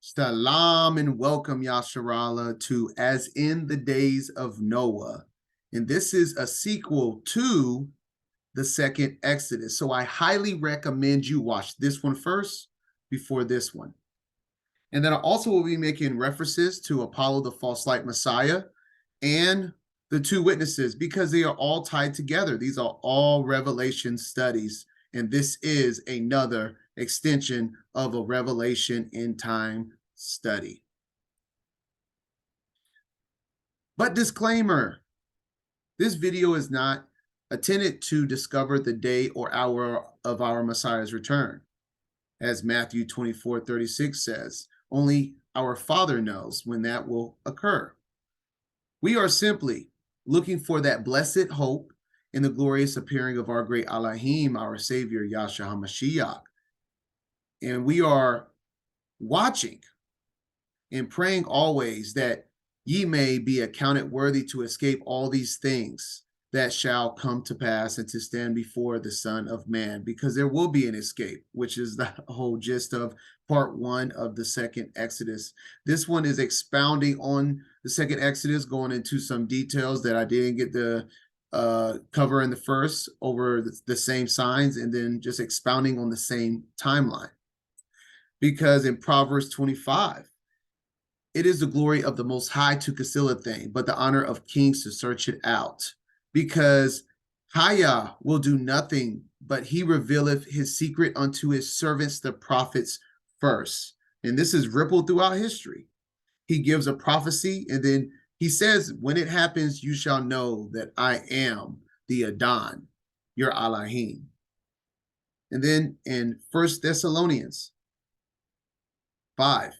Salam and welcome, Yasharala, to As in the Days of Noah. And this is a sequel to the second Exodus. So I highly recommend you watch this one first before this one. And then I also will be making references to Apollo, the false light Messiah, and the two witnesses because they are all tied together. These are all Revelation studies. And this is another extension of a Revelation in time study. But disclaimer, this video is not intended to discover the day or hour of our Messiah's return. As Matthew 24:36 says, only our Father knows when that will occur. We are simply looking for that blessed hope in the glorious appearing of our great Elohim, our Savior, Yahshua HaMashiach. And we are watching and praying always that ye may be accounted worthy to escape all these things that shall come to pass and to stand before the Son of Man, because there will be an escape, which is the whole gist of part one of the second Exodus. This one is expounding on the second Exodus, going into some details that I didn't get to cover in the first over the same signs, and then just expounding on the same timeline. Because in Proverbs 25, it is the glory of the Most High to conceal a thing, but the honor of kings to search it out. Because Haya will do nothing, but he revealeth his secret unto his servants, the prophets, first. And this is rippled throughout history. He gives a prophecy, and then he says, when it happens, you shall know that I am the Adon, your Elohim. And then in 1 Thessalonians 5,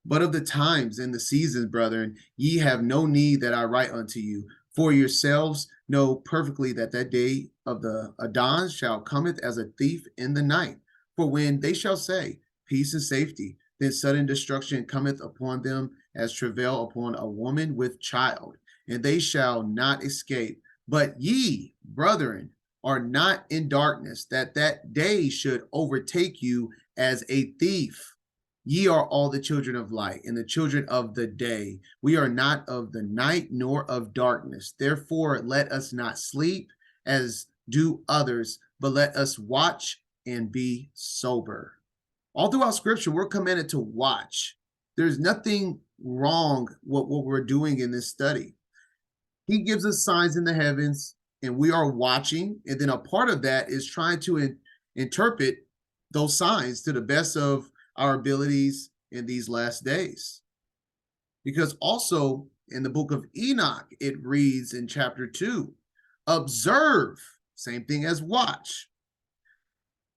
but of the times and the seasons, brethren, ye have no need that I write unto you. For yourselves know perfectly that that day of the Adon shall cometh as a thief in the night. For when they shall say, peace and safety, then sudden destruction cometh upon them as travail upon a woman with child, and they shall not escape. But ye, brethren, are not in darkness, that that day should overtake you as a thief. Ye are all the children of light and the children of the day. We are not of the night nor of darkness. Therefore, let us not sleep as do others, but let us watch and be sober. All throughout Scripture, we're commanded to watch. There's nothing wrong with what we're doing in this study. He gives us signs in the heavens, and we are watching. And then a part of that is trying to interpret those signs to the best of our abilities in these last days. Because also in the book of Enoch, it reads in chapter 2, observe, same thing as watch.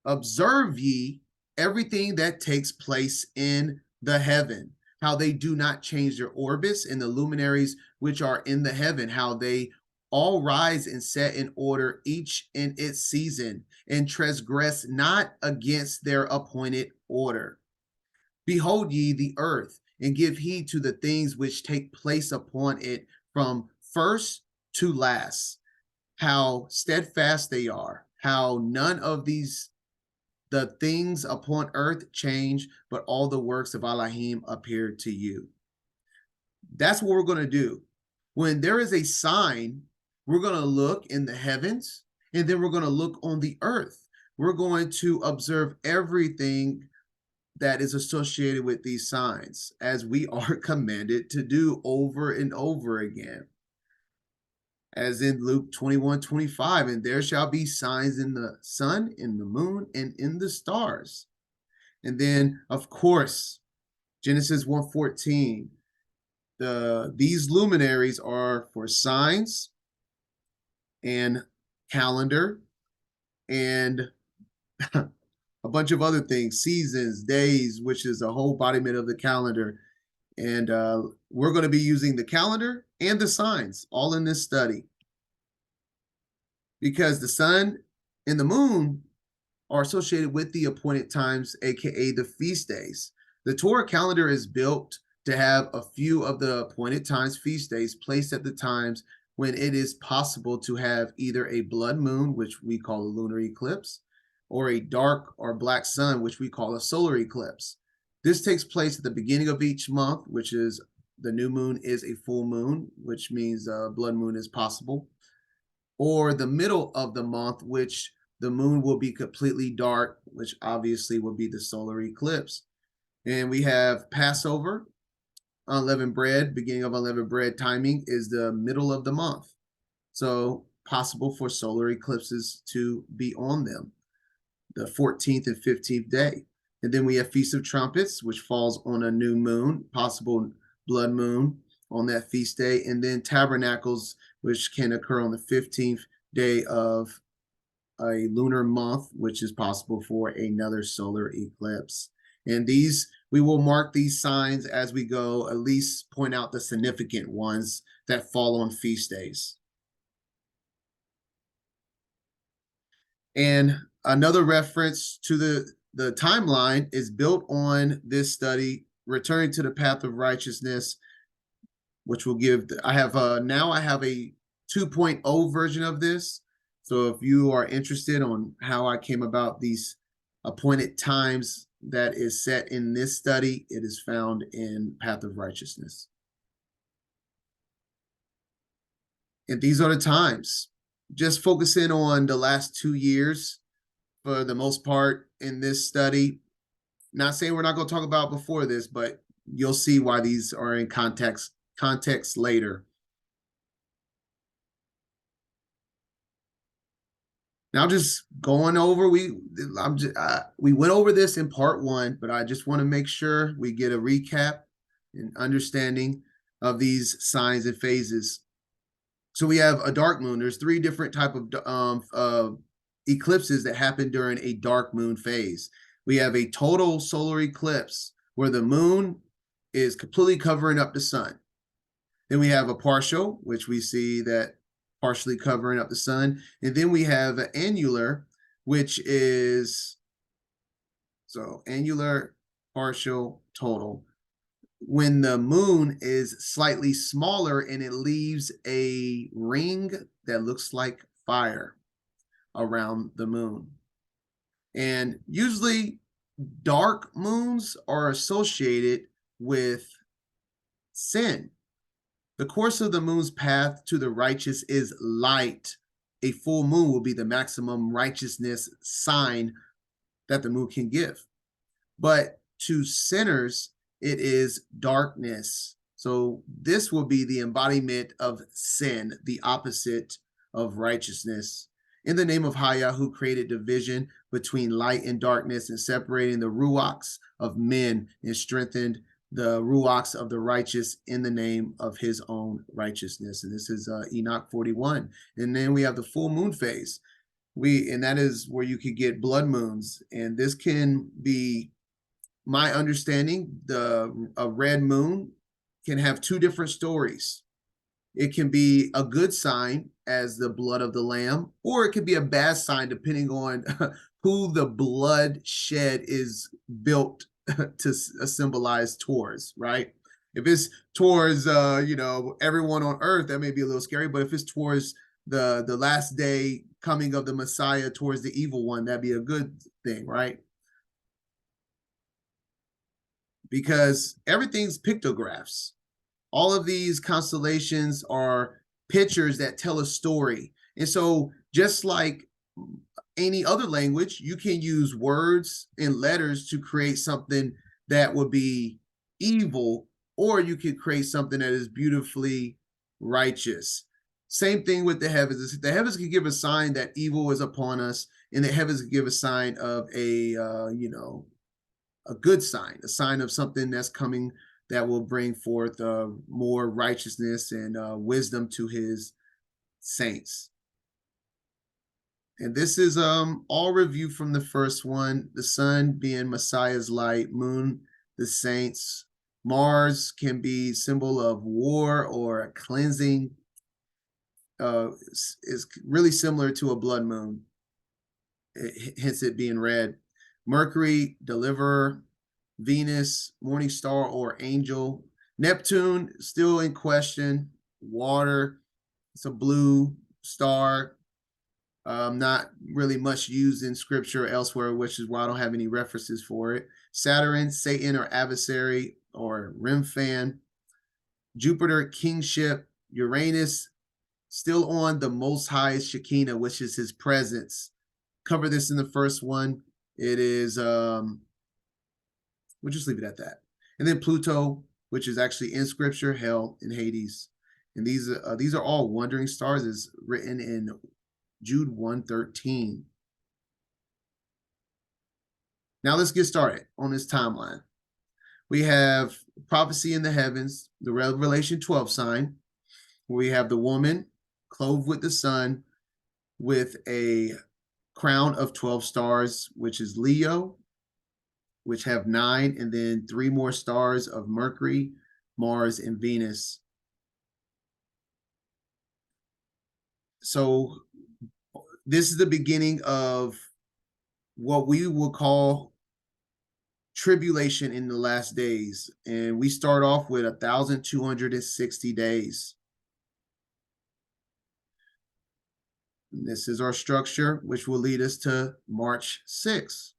Observe ye everything that takes place in the heaven, how they do not change their orbits, and the luminaries which are in the heaven, how they all rise and set in order, each in its season, and transgress not against their appointed order. Behold ye the earth, and give heed to the things which take place upon it from first to last, how steadfast they are, how none of the things upon earth change, but all the works of Elohim appear to you. That's what we're going to do. When there is a sign, we're going to look in the heavens, and then we're going to look on the earth. We're going to observe everything that is associated with these signs, as we are commanded to do over and over again. As in Luke 21:25, and there shall be signs in the sun, in the moon, and in the stars. And then, of course, Genesis 1:14, these luminaries are for signs and calendar and a bunch of other things, seasons, days, which is a whole embodiment of the calendar. And we're going to be using the calendar and the signs all in this study, because the sun and the moon are associated with the appointed times, aka the feast days. The Torah calendar is built to have a few of the appointed times, feast days, placed at the times when it is possible to have either a blood moon, which we call a lunar eclipse, or a dark or black sun, which we call a solar eclipse. This takes place at the beginning of each month, which is the new moon is a full moon, which means blood moon is possible, or the middle of the month, which the moon will be completely dark, which obviously will be the solar eclipse. And we have Passover, unleavened bread, beginning of unleavened bread timing is the middle of the month. So possible for solar eclipses to be on them, the 14th and 15th day. And then we have Feast of Trumpets, which falls on a new moon, possible blood moon on that feast day. And then Tabernacles, which can occur on the 15th day of a lunar month, which is possible for another solar eclipse. And these, we will mark these signs as we go, at least point out the significant ones that fall on feast days. And another reference to the timeline is built on this study, Returning to the Path of Righteousness, which will give, now I have a 2.0 version of this. So if you are interested on how I came about these appointed times that is set in this study, it is found in Path of Righteousness. And these are the times. Just focusing on the last 2 years for the most part in this study. Not saying we're not going to talk about before this, but you'll see why these are in context later. Now, just going over, we went over this in part 1, but I just want to make sure we get a recap and understanding of these signs and phases. So we have a dark moon. There's 3 different type of eclipses that happen during a dark moon phase. We have a total solar eclipse where the moon is completely covering up the sun. Then we have a partial, which we see that partially covering up the sun. And then we have an annular, which is, so annular, partial, total. When the moon is slightly smaller and it leaves a ring that looks like fire around the moon. And usually dark moons are associated with sin. The course of the moon's path to the righteous is light. A full moon will be the maximum righteousness sign that the moon can give. But to sinners, it is darkness. So this will be the embodiment of sin, the opposite of righteousness. In the name of Haya, who created division between light and darkness and separating the ruachs of men and strengthened the ruachs of the righteous in the name of his own righteousness. And this is Enoch 41. And then we have the full moon phase. And that is where you could get blood moons. And this can be, my understanding, a red moon can have 2 different stories. It can be a good sign as the blood of the lamb, or it could be a bad sign depending on who the blood shed is built to symbolize towards, right? If it's towards everyone on earth, that may be a little scary, but if it's towards the last day coming of the Messiah, towards the evil one, that'd be a good thing, right? Because everything's pictographs. All of these constellations are pictures that tell a story. And so just like any other language, you can use words and letters to create something that would be evil, or you could create something that is beautifully righteous. Same thing with the heavens. The heavens can give a sign that evil is upon us, and the heavens can give a sign of a good sign, a sign of something that's coming that will bring forth more righteousness and wisdom to his saints. And this is all review from the first one. The sun being Messiah's light, moon, the saints. Mars can be symbol of war or a cleansing. Is really similar to a blood moon, hence it being red. Mercury, deliverer. Venus, morning star or angel. Neptune, still in question. Water, it's a blue star. Not really much used in scripture elsewhere, which is why I don't have any references for it. Saturn, Satan or adversary or Remphan. Jupiter, kingship. Uranus, still on the Most High's Shekinah, which is his presence. Cover this in the first one. It is, we'll just leave it at that. And then Pluto, which is actually in scripture, hell and Hades. And these are all wandering stars, is written in Jude 1:13. Now let's get started on this timeline. We have prophecy in the heavens, the Revelation 12 sign. We have the woman clothed with the sun with a crown of 12 stars, which is Leo, which have 9, and then 3 more stars of Mercury, Mars, and Venus. So this is the beginning of what we will call tribulation in the last days. And we start off with 1,260 days. And this is our structure, which will lead us to March 6th.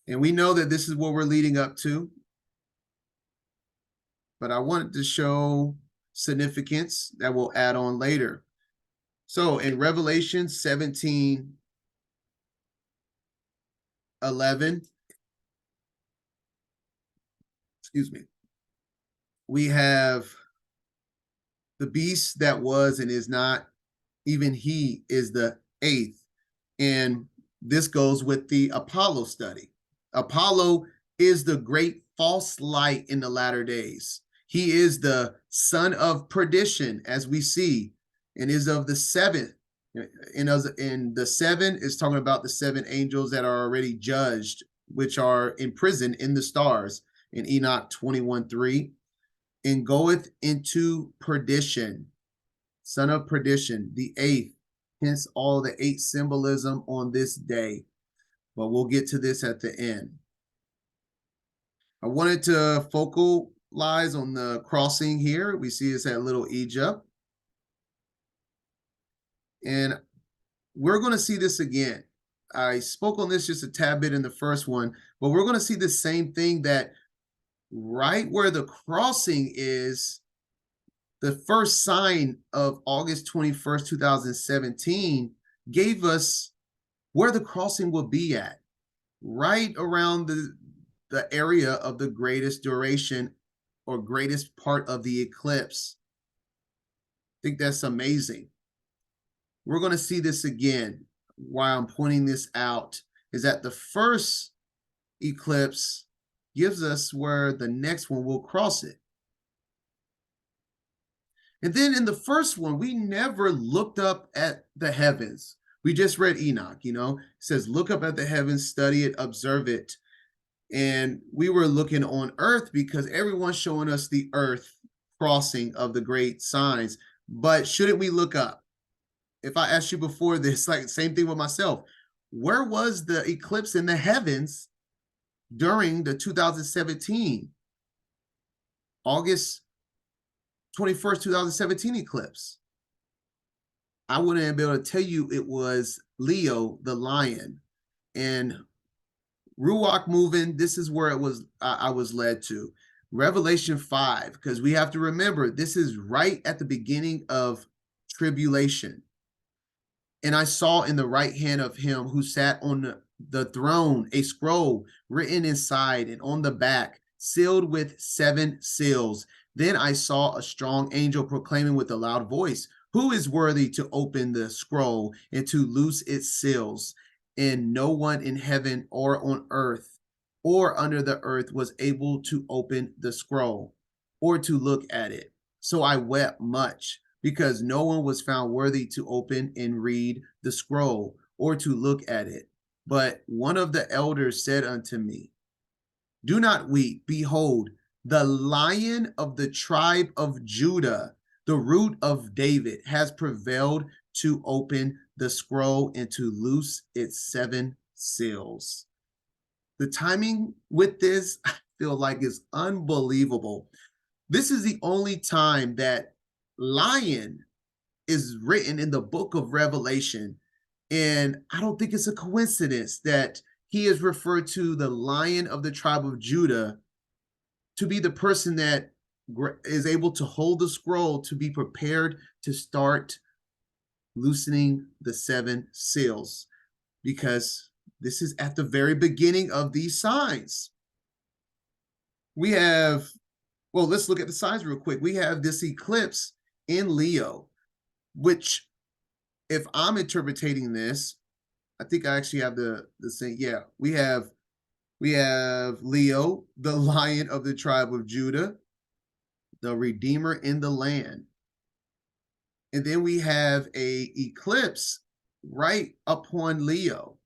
And we know that this is what we're leading up to. But I wanted to show significance that we'll add on later. So in Revelation 17:11, we have the beast that was and is not, even he is the 8th. And this goes with the Apollo study. Apollo is the great false light in the latter days. He is the son of perdition, as we see, and is of the 7th. And the 7 is talking about the 7 angels that are already judged, which are imprisoned in the stars in Enoch 21:3. And goeth into perdition, son of perdition, the 8th, hence all the 8 symbolism on this day. But we'll get to this at the end. I wanted to focalize on the crossing here. We see this at Little Egypt. And we're going to see this again. I spoke on this just a tad bit in the first one, but we're going to see the same thing, that right where the crossing is, the first sign of August 21st, 2017 gave us where the crossing will be at, right around the area of the greatest duration or greatest part of the eclipse. I think that's amazing. We're going to see this again. Why I'm pointing this out is that the first eclipse gives us where the next one will cross it. And then in the first one, we never looked up at the heavens. We just read Enoch, it says, look up at the heavens, study it, observe it. And we were looking on earth because everyone's showing us the earth crossing of the great signs. But shouldn't we look up? If I asked you before this, like same thing with myself, where was the eclipse in the heavens during the 2017 August 21st, 2017 eclipse? I wouldn't be able to tell you. It was Leo, the lion, and Ruach moving. This is where it was. I was led to Revelation 5, because we have to remember this is right at the beginning of tribulation. And I saw in the right hand of him who sat on the throne a scroll written inside and on the back, sealed with 7 seals. Then I saw a strong angel proclaiming with a loud voice, who is worthy to open the scroll and to loose its seals? And no one in heaven or on earth or under the earth was able to open the scroll or to look at it. So I wept much, because no one was found worthy to open and read the scroll or to look at it. But one of the elders said unto me, do not weep. Behold, the Lion of the tribe of Judah, the root of David, has prevailed to open the scroll and to loose its 7 seals. The timing with this, I feel like, is unbelievable. This is the only time that lion is written in the book of Revelation. And I don't think it's a coincidence that he is referred to the Lion of the tribe of Judah to be the person that is able to hold the scroll to be prepared to start loosening the 7 seals, because this is at the very beginning of these signs. We have, well, let's look at the signs real quick. We have this eclipse in Leo, which, if I'm interpreting this, I think I actually have the same. Yeah, we have Leo, the Lion of the tribe of Judah, the Redeemer in the land. And then we have a eclipse right upon Leo.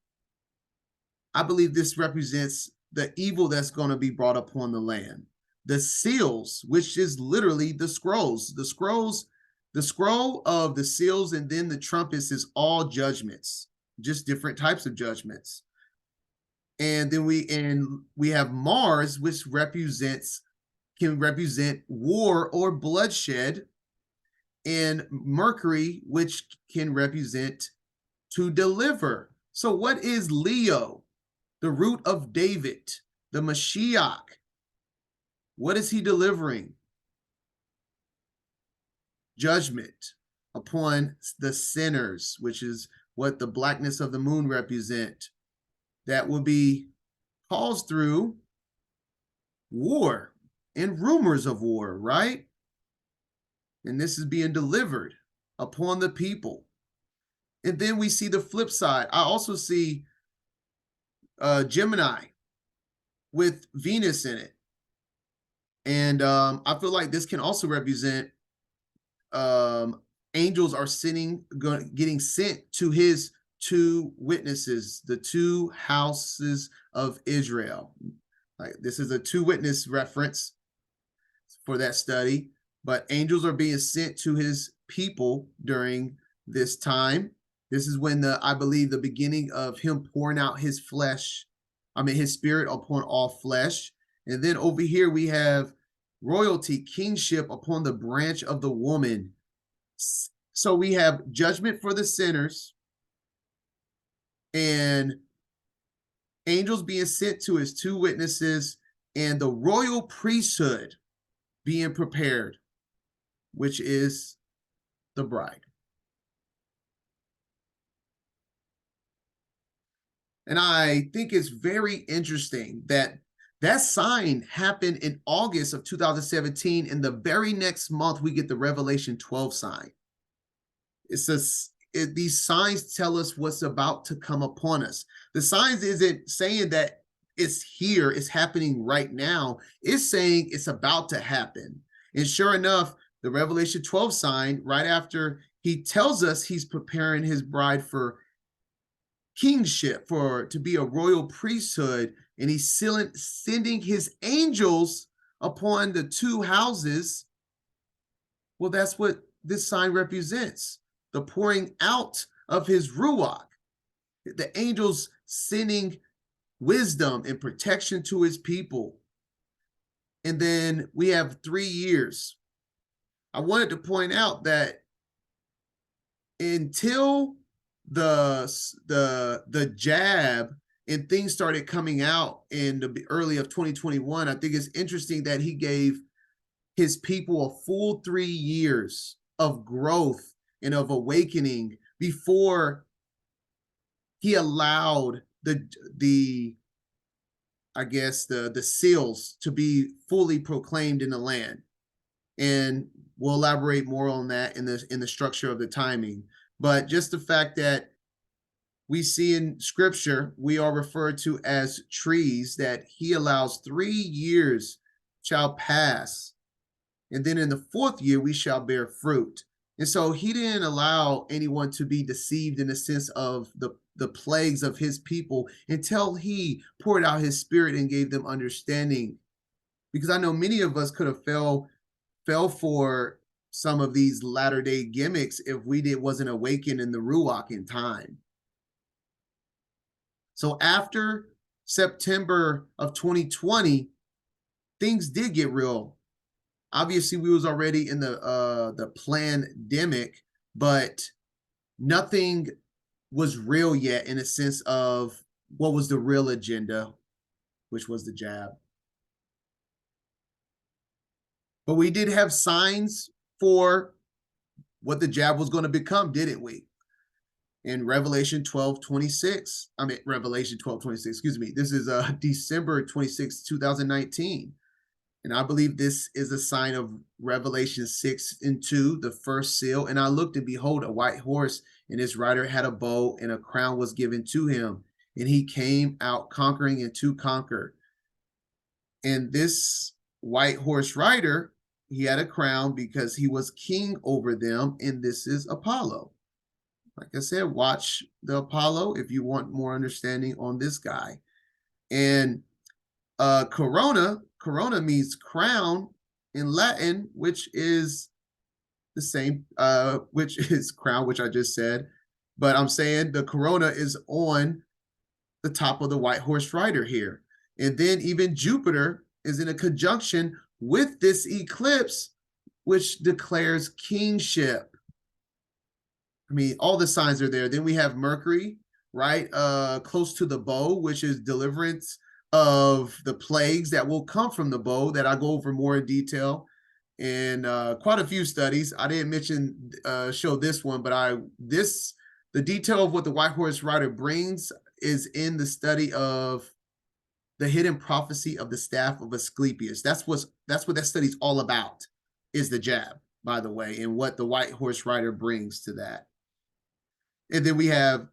I believe this represents the evil that's going to be brought upon the land. The seals, which is literally the scrolls. The scroll of the seals and then the trumpets is all judgments, just different types of judgments. And then we have Mars, which can represent war or bloodshed, and Mercury, which can represent to deliver. So what is Leo? The root of David, the Mashiach. What is he delivering? Judgment upon the sinners, which is what the blackness of the moon represent. That will be caused through war and rumors of war, right? And this is being delivered upon the people. And then we see the flip side. I also see Gemini with Venus in it. And I feel like this can also represent angels are getting sent to his 2 witnesses, the 2 houses of Israel. Like, this is a 2 witness reference for that study, but angels are being sent to his people during this time. This is when I believe the beginning of him pouring out his spirit upon all flesh. And then over here we have royalty, kingship upon the branch of the woman. So we have judgment for the sinners and angels being sent to his 2 witnesses and the royal priesthood being prepared, which is the bride. And I think it's very interesting that that sign happened in August of 2017, and the very next month we get the Revelation 12 sign. These signs tell us what's about to come upon us. The signs isn't saying that it's here, it's happening right now. It's saying it's about to happen. And sure enough, the Revelation 12 sign, right after he tells us he's preparing his bride for kingship, to be a royal priesthood, and he's sending his angels upon the 2 houses. Well, that's what this sign represents, the pouring out of his ruach, the angels sending wisdom and protection to his people. And then we have 3 years. I wanted to point out that until the jab and things started coming out in the early of 2021, I think it's interesting that he gave his people a full 3 years of growth and of awakening before he allowed the seals to be fully proclaimed in the land. And we'll elaborate more on that in the structure of the timing. But just the fact that we see in scripture, we are referred to as trees, that he allows 3 years shall pass. And then in the 4th year, we shall bear fruit. And so he didn't allow anyone to be deceived in the sense of the plagues of his people until he poured out his spirit and gave them understanding. Because I know many of us could have fell for some of these latter-day gimmicks if we wasn't awakened in the Ruach in time. So after September of 2020, things did get real. Obviously, we was already in the pandemic, but nothing was real yet in a sense of what was the real agenda, which was the jab. But we did have signs for what the jab was going to become, didn't we? In Revelation 12:26, Revelation 12:26, excuse me. This is December 26, 2019. And I believe this is a sign of Revelation 6:2, the first seal. And I looked, and behold, a white horse, and his rider had a bow, and a crown was given to him. And he came out conquering and to conquer. And this white horse rider, he had a crown because he was king over them. And this is Apollo. Like I said, watch the Apollo if you want more understanding on this guy. And corona means crown in Latin, which is the same, which is crown, which I just said. But I'm saying the corona is on the top of the white horse rider here. And then even Jupiter is in a conjunction with this eclipse, which declares kingship. I mean, all the signs are there. Then we have Mercury, right? Close to the bow, which is deliverance of the plagues that will come from the bow, that I go over more in detail in quite a few studies. I didn't mention show this one, but the detail of what the white horse rider brings is in the study of the hidden prophecy of the staff of Asclepius. That's what that study's all about, is the jab, by the way, and what the white horse rider brings to that. And then we have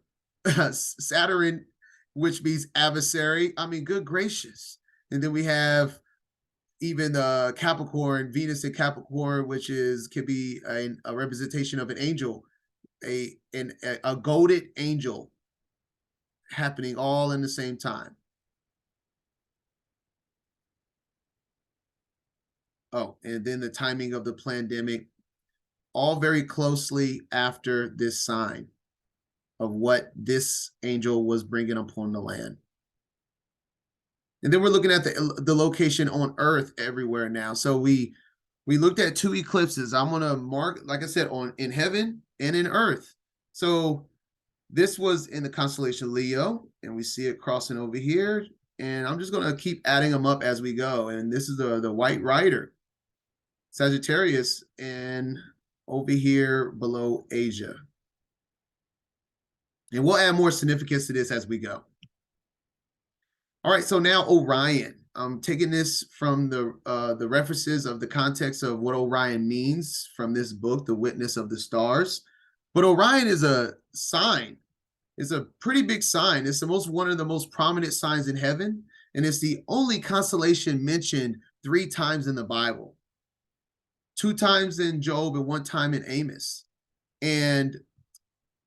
Saturn, which means adversary. I mean, good gracious. And then we have even Capricorn, Venus in Capricorn, which could be a representation of an angel, a goaded angel, happening all in the same time. Oh, and then the timing of the pandemic, all very closely after this sign of what this angel was bringing upon the land. And then we're looking at the location on Earth everywhere now. So we looked at two eclipses. I'm going to mark, like I said, in heaven and in Earth. So this was in the constellation Leo, and we see it crossing over here. And I'm just going to keep adding them up as we go. And this is the white rider, Sagittarius, and over here below Asia. And we'll add more significance to this as we go. All right, so now Orion. I'm taking this from the references of the context of what Orion means from this book, The Witness of the Stars. But Orion is a sign. It's a pretty big sign. It's one of the most prominent signs in heaven, and it's the only constellation mentioned 3 times in the Bible. 2 times in Job and 1 time in Amos. And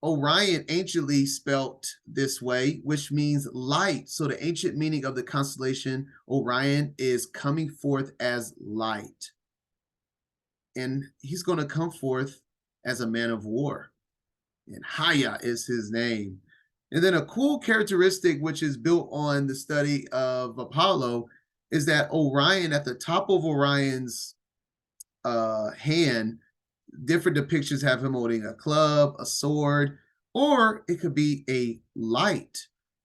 Orion anciently spelt this way, which means light. So the ancient meaning of the constellation Orion is coming forth as light. And he's going to come forth as a man of war. And Haya is his name. And then a cool characteristic, which is built on the study of Apollo, is that Orion, at the top of Orion's hand, different depictions have him holding a club, a sword, or it could be a light,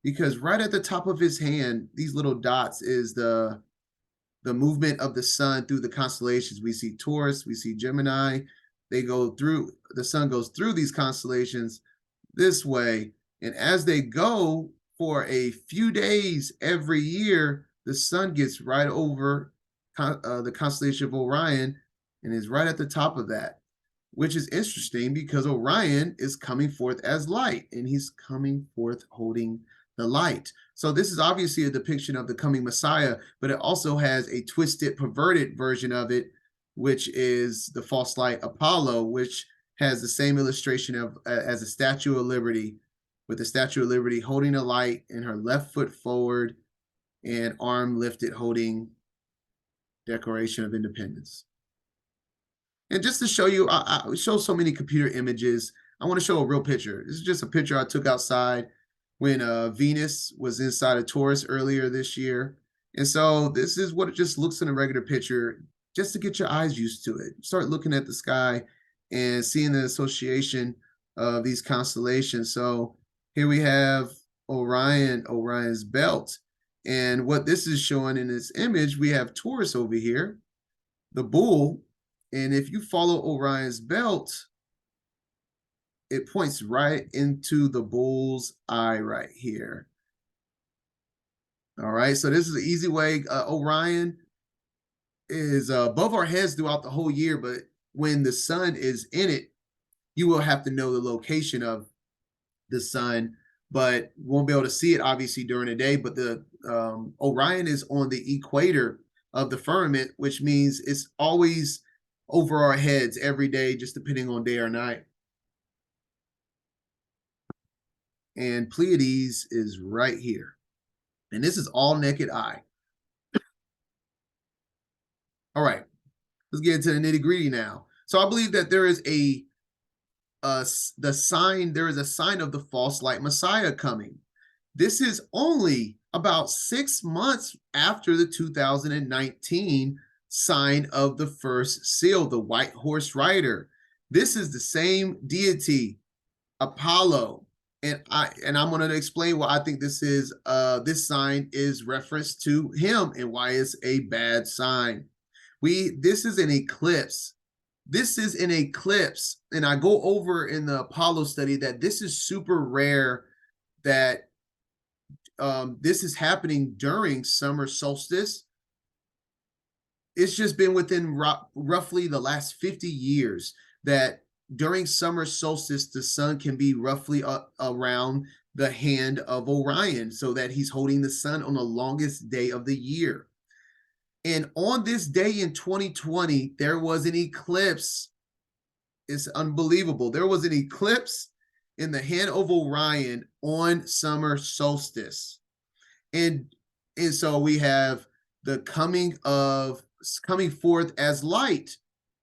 because right at the top of his hand, these little dots is the movement of the sun through the constellations. We see Taurus, we see Gemini. The sun goes through these constellations this way. And as they go for a few days every year, the sun gets right over the constellation of Orion and is right at the top of that, which is interesting because Orion is coming forth as light, and he's coming forth holding the light. So this is obviously a depiction of the coming Messiah, but it also has a twisted, perverted version of it, which is the false light Apollo, which has the same illustration as a Statue of Liberty, with the Statue of Liberty holding a light and her left foot forward and arm lifted, holding Declaration of Independence. And just to show you, I show so many computer images. I want to show a real picture. This is just a picture I took outside when Venus was inside of Taurus earlier this year. And so this is what it just looks in a regular picture, just to get your eyes used to it. Start looking at the sky and seeing the association of these constellations. So here we have Orion, Orion's belt. And what this is showing in this image, we have Taurus over here, the bull. And if you follow Orion's belt, it points right into the bull's eye right here. All right, so this is an easy way. Orion is above our heads throughout the whole year, but when the sun is in it, you will have to know the location of the sun, but won't be able to see it obviously during the day. But the Orion is on the equator of the firmament, which means it's always over our heads every day, just depending on day or night. And Pleiades is right here. And this is all naked eye. All right, let's get into the nitty gritty now. So I believe that there is there is a sign of the false light Messiah coming. This is only about 6 months after the 2019 sign of the first seal, the white horse rider. This is the same deity, Apollo. And I'm going to explain why I think this sign is reference to him and why it's a bad sign. This is an eclipse. This is an eclipse, and I go over in the Apollo study that this is super rare, that this is happening during summer solstice. It's just been within roughly the last 50 years that during summer solstice, the sun can be roughly around the hand of Orion, so that he's holding the sun on the longest day of the year. And on this day in 2020, there was an eclipse. It's unbelievable. There was an eclipse in the hand of Orion on summer solstice. And so we have the coming forth as light,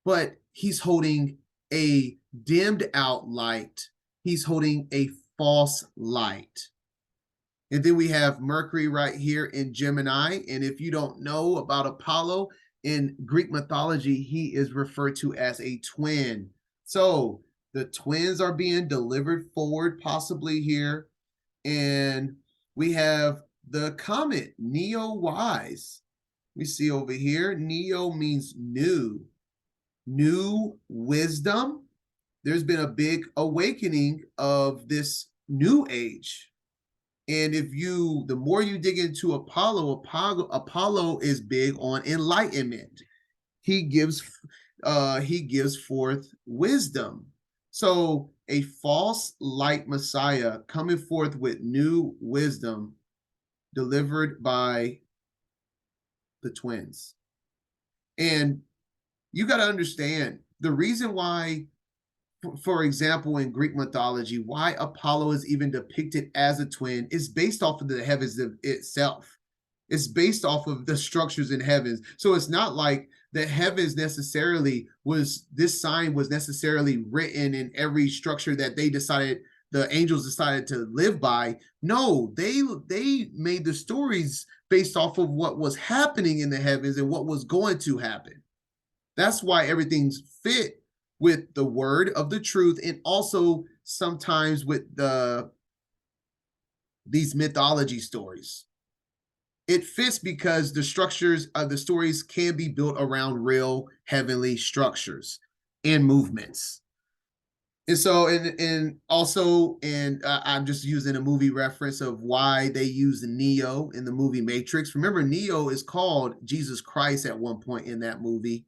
but he's holding a dimmed out light. He's holding a false light. And then we have Mercury right here in Gemini. And if you don't know about Apollo, in Greek mythology, he is referred to as a twin. So the twins are being delivered forward possibly here. And we have the comet, Neo-wise. We see over here, Neo means new wisdom. There's been a big awakening of this new age. And the more you dig into Apollo is big on enlightenment. He gives forth wisdom. So a false light Messiah coming forth with new wisdom delivered by the twins. And you got to understand the reason why, for example, in Greek mythology, why Apollo is even depicted as a twin is based off of the heavens itself. It's based off of the structures in heavens. So it's not like the heavens this sign was necessarily written in every structure that the angels decided to live by. No, they made the stories based off of what was happening in the heavens and what was going to happen. That's why everything's fit with the word of the truth, and also sometimes with these mythology stories. It fits because the structures of the stories can be built around real heavenly structures and movements. And so, I'm just using a movie reference of why they use Neo in the movie Matrix. Remember, Neo is called Jesus Christ at one point in that movie.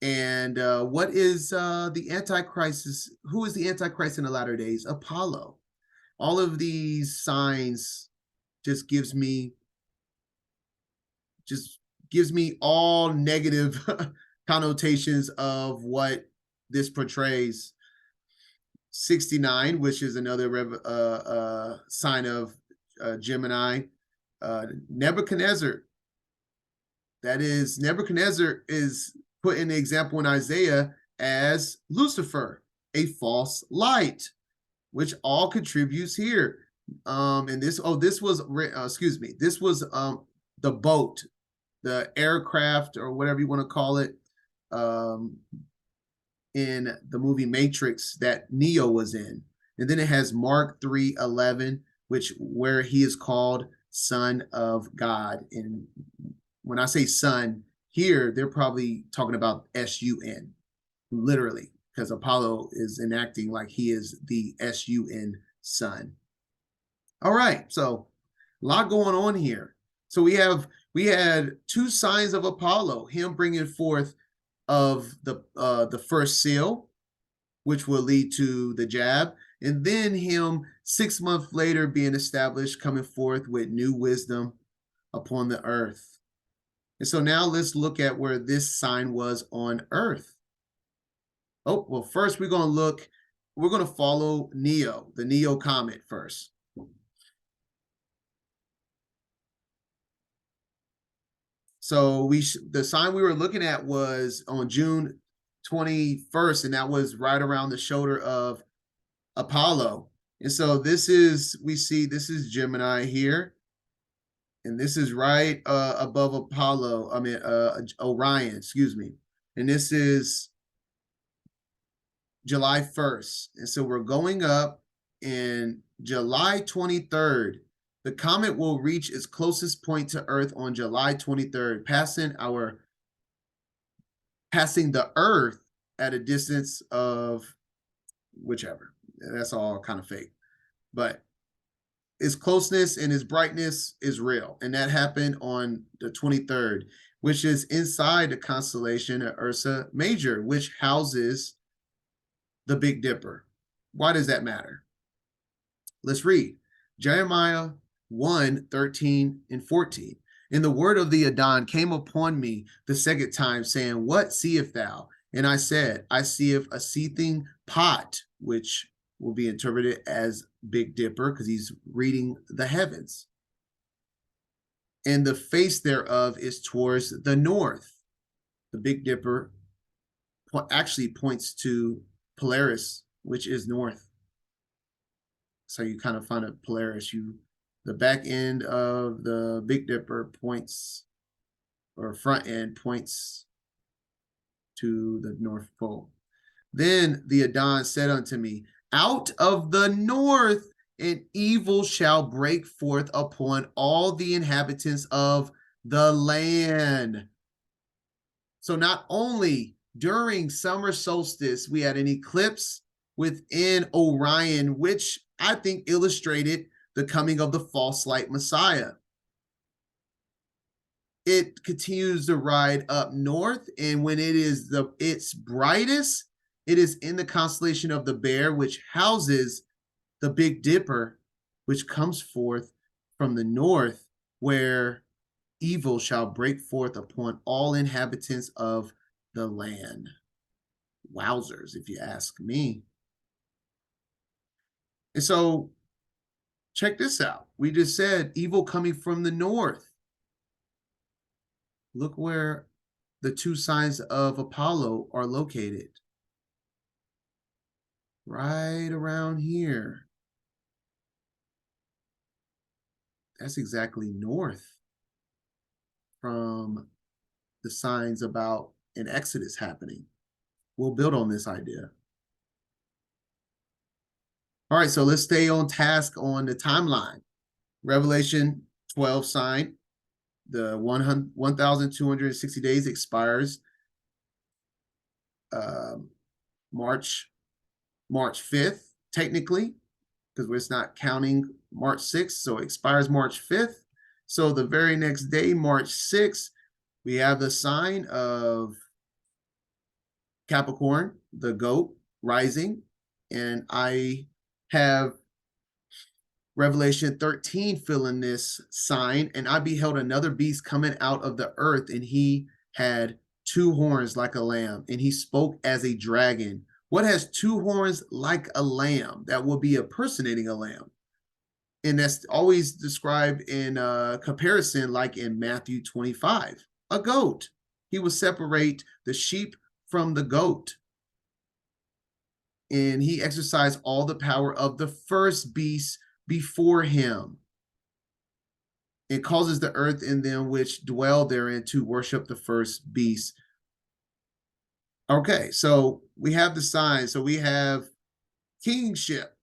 And what is the Antichrist? Who is the Antichrist in the latter days? Apollo. All of these signs just gives me all negative connotations of what this portrays. 69, which is another sign of Gemini. Nebuchadnezzar. Nebuchadnezzar is put in the example in Isaiah as Lucifer, a false light, which all contributes here. This was the boat, the aircraft, or whatever you want to call it. in the movie Matrix that Neo was in. And then it has Mark 3:11, which where he is called Son of God. And when I say son here, they're probably talking about SUN, literally, because Apollo is enacting like he is the SUN son. All right, so a lot going on here. So we had two signs of Apollo, him bringing forth of the first seal, which will lead to the jab, and then him 6 months later being established, coming forth with new wisdom upon the earth. And so now let's look at where this sign was on earth. Oh, well, first we're going to follow Neo, the Neo comet first. So the sign we were looking at was on June 21st, and that was right around the shoulder of Apollo. And so this is Gemini here, and this is right above Apollo. I mean Orion, excuse me. And this is July 1st. And so we're going up, in July 23rd. The comet will reach its closest point to Earth on July 23rd, passing the Earth at a distance of whichever. That's all kind of fake. But its closeness and its brightness is real. And that happened on the 23rd, which is inside the constellation of Ursa Major, which houses the Big Dipper. Why does that matter? Let's read Jeremiah 1:13-14. And the word of the Adon came upon me the second time, saying, What seest thou? And I said, I seeth a seething pot, which will be interpreted as Big Dipper, because he's reading the heavens. And the face thereof is towards the north. The Big Dipper actually points to Polaris, which is north. So you kind of find a Polaris. The back end of the Big Dipper points, or front end points to the North Pole. Then the Adon said unto me, Out of the north an evil shall break forth upon all the inhabitants of the land. So not only during summer solstice, we had an eclipse within Orion, which I think illustrated the coming of the false light Messiah. It continues to ride up north, and when it is its brightest, it is in the constellation of the Bear, which houses the Big Dipper, which comes forth from the north, where evil shall break forth upon all inhabitants of the land. Wowzers, if you ask me. And so check this out. We just said evil coming from the north. Look where the two signs of Apollo are located. Right around here. That's exactly north from the signs about an Exodus happening. We'll build on this idea. All right, so let's stay on task on the timeline. Revelation 12 sign, the 1,260 days expires March 5th, technically, because it's not counting March 6th, so it expires March 5th. So the very next day, March 6th, we have the sign of Capricorn, the goat, rising, and I have Revelation 13 filling this sign, and I beheld another beast coming out of the earth, and he had two horns like a lamb, and he spoke as a dragon. What has two horns like a lamb? That will be impersonating a lamb. And that's always described in comparison, like in Matthew 25, a goat. He will separate the sheep from the goat. And he exercised all the power of the first beast before him. It causes the earth and them which dwell therein to worship the first beast. Okay, so we have the signs. So we have kingship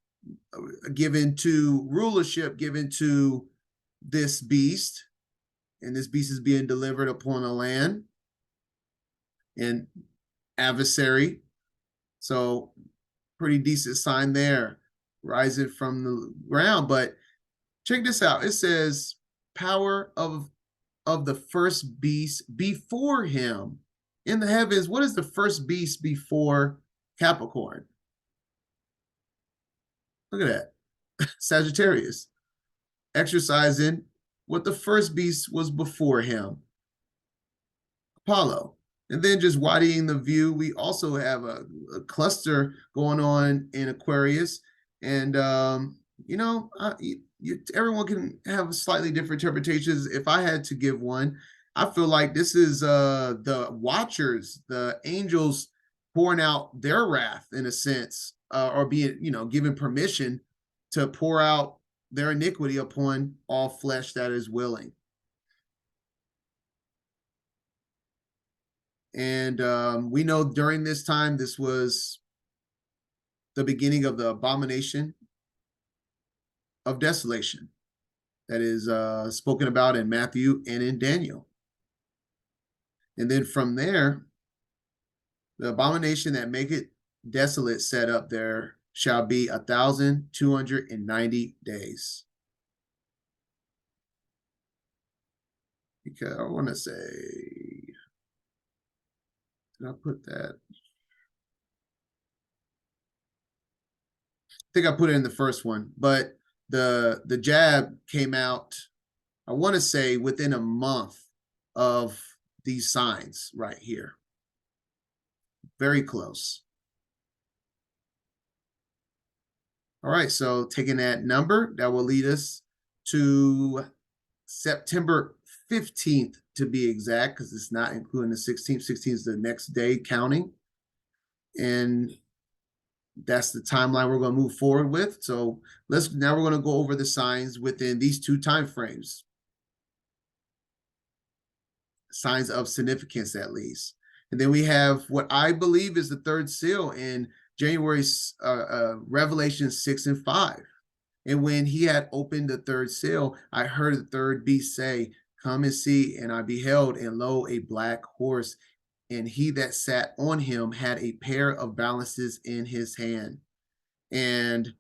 given to, rulership given to this beast, and this beast is being delivered upon a land, and adversary. So pretty decent sign there, rising from the ground. But check this out. It says power of the first beast before him in the heavens. What is the first beast before Capricorn? Look at that. Sagittarius exercising what the first beast was before him, Apollo. And then just widening the view, we also have a cluster going on in Aquarius. And, everyone can have slightly different interpretations. If I had to give one, I feel like this is the watchers, the angels pouring out their wrath in a sense, or being, given permission to pour out their iniquity upon all flesh that is willing. And we know during this time, this was the beginning of the abomination of desolation that is spoken about in Matthew and in Daniel. And then from there, the abomination that make it desolate set up there shall be 1,290 days. Because I want to say, did I put that? I think I put it in the first one, but the jab came out, I want to say, within a month of these signs right here. Very close. All right, so taking that number, that will lead us to September 15th to be exact, because it's not including the 16th. 16th is the next day counting. And that's the timeline we're going to move forward with. So we're going to go over the signs within these two time frames. Signs of significance, at least. And then we have what I believe is the third seal in January, Revelation 6 and 5. And when he had opened the third seal, I heard the third beast say, "Come and see." And I beheld, and lo, a black horse, and he that sat on him had a pair of balances in his hand. And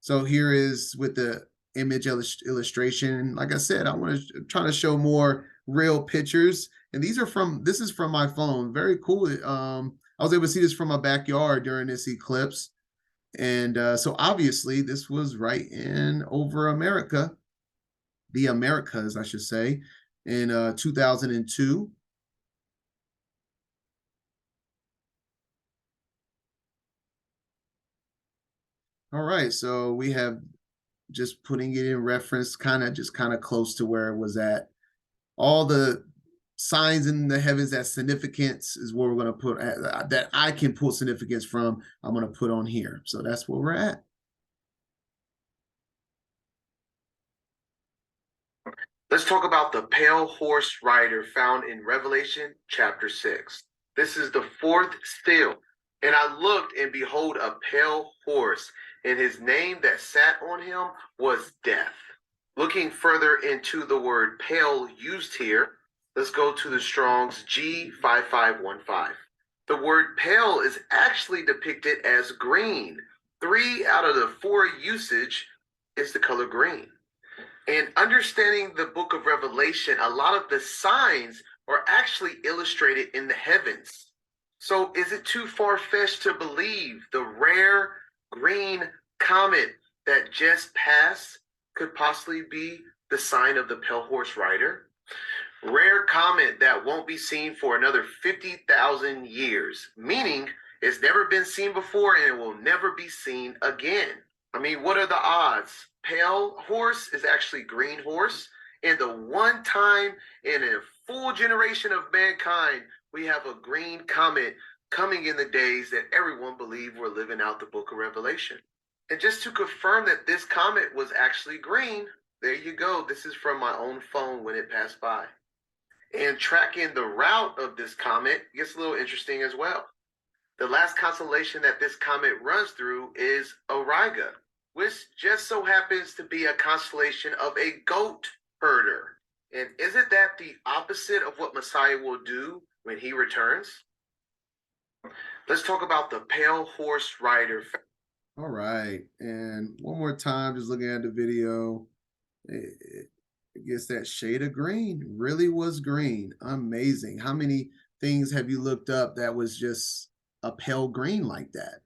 so here is with the image illustration. Like I said, I want to try to show more real pictures. And this is from my phone. Very cool. I was able to see this from my backyard during this eclipse. And so obviously this was right in over America, the Americas, I should say, in 2002. All right, so we have just putting it in reference, kind of close to where it was at. All the signs in the heavens that significance is where we're going to put, that I can pull significance from, I'm going to put on here. So that's where we're at. Let's talk about the pale horse rider found in Revelation chapter 6. This is the fourth seal. And I looked, and behold, a pale horse, and his name that sat on him was Death. Looking further into the word pale used here, let's go to the Strong's G5515. The word pale is actually depicted as green. 3 out of the 4 usage is the color green. And understanding the book of Revelation, a lot of the signs are actually illustrated in the heavens. So is it too far-fetched to believe the rare green comet that just passed could possibly be the sign of the pale horse rider? Rare comet that won't be seen for another 50,000 years, meaning it's never been seen before and it will never be seen again. I mean, what are the odds? Pale horse is actually green horse. And the one time in a full generation of mankind, we have a green comet coming in the days that everyone believed were living out the book of Revelation. And just to confirm that this comet was actually green, there you go. This is from my own phone when it passed by. And tracking the route of this comet gets a little interesting as well. The last constellation that this comet runs through is Auriga, which just so happens to be a constellation of a goat herder. And isn't that the opposite of what Messiah will do when he returns? Let's talk about the pale horse rider. All right. And one more time, just looking at the video, it gets that shade of green. Really was green. Amazing. How many things have you looked up that was just a pale green like that?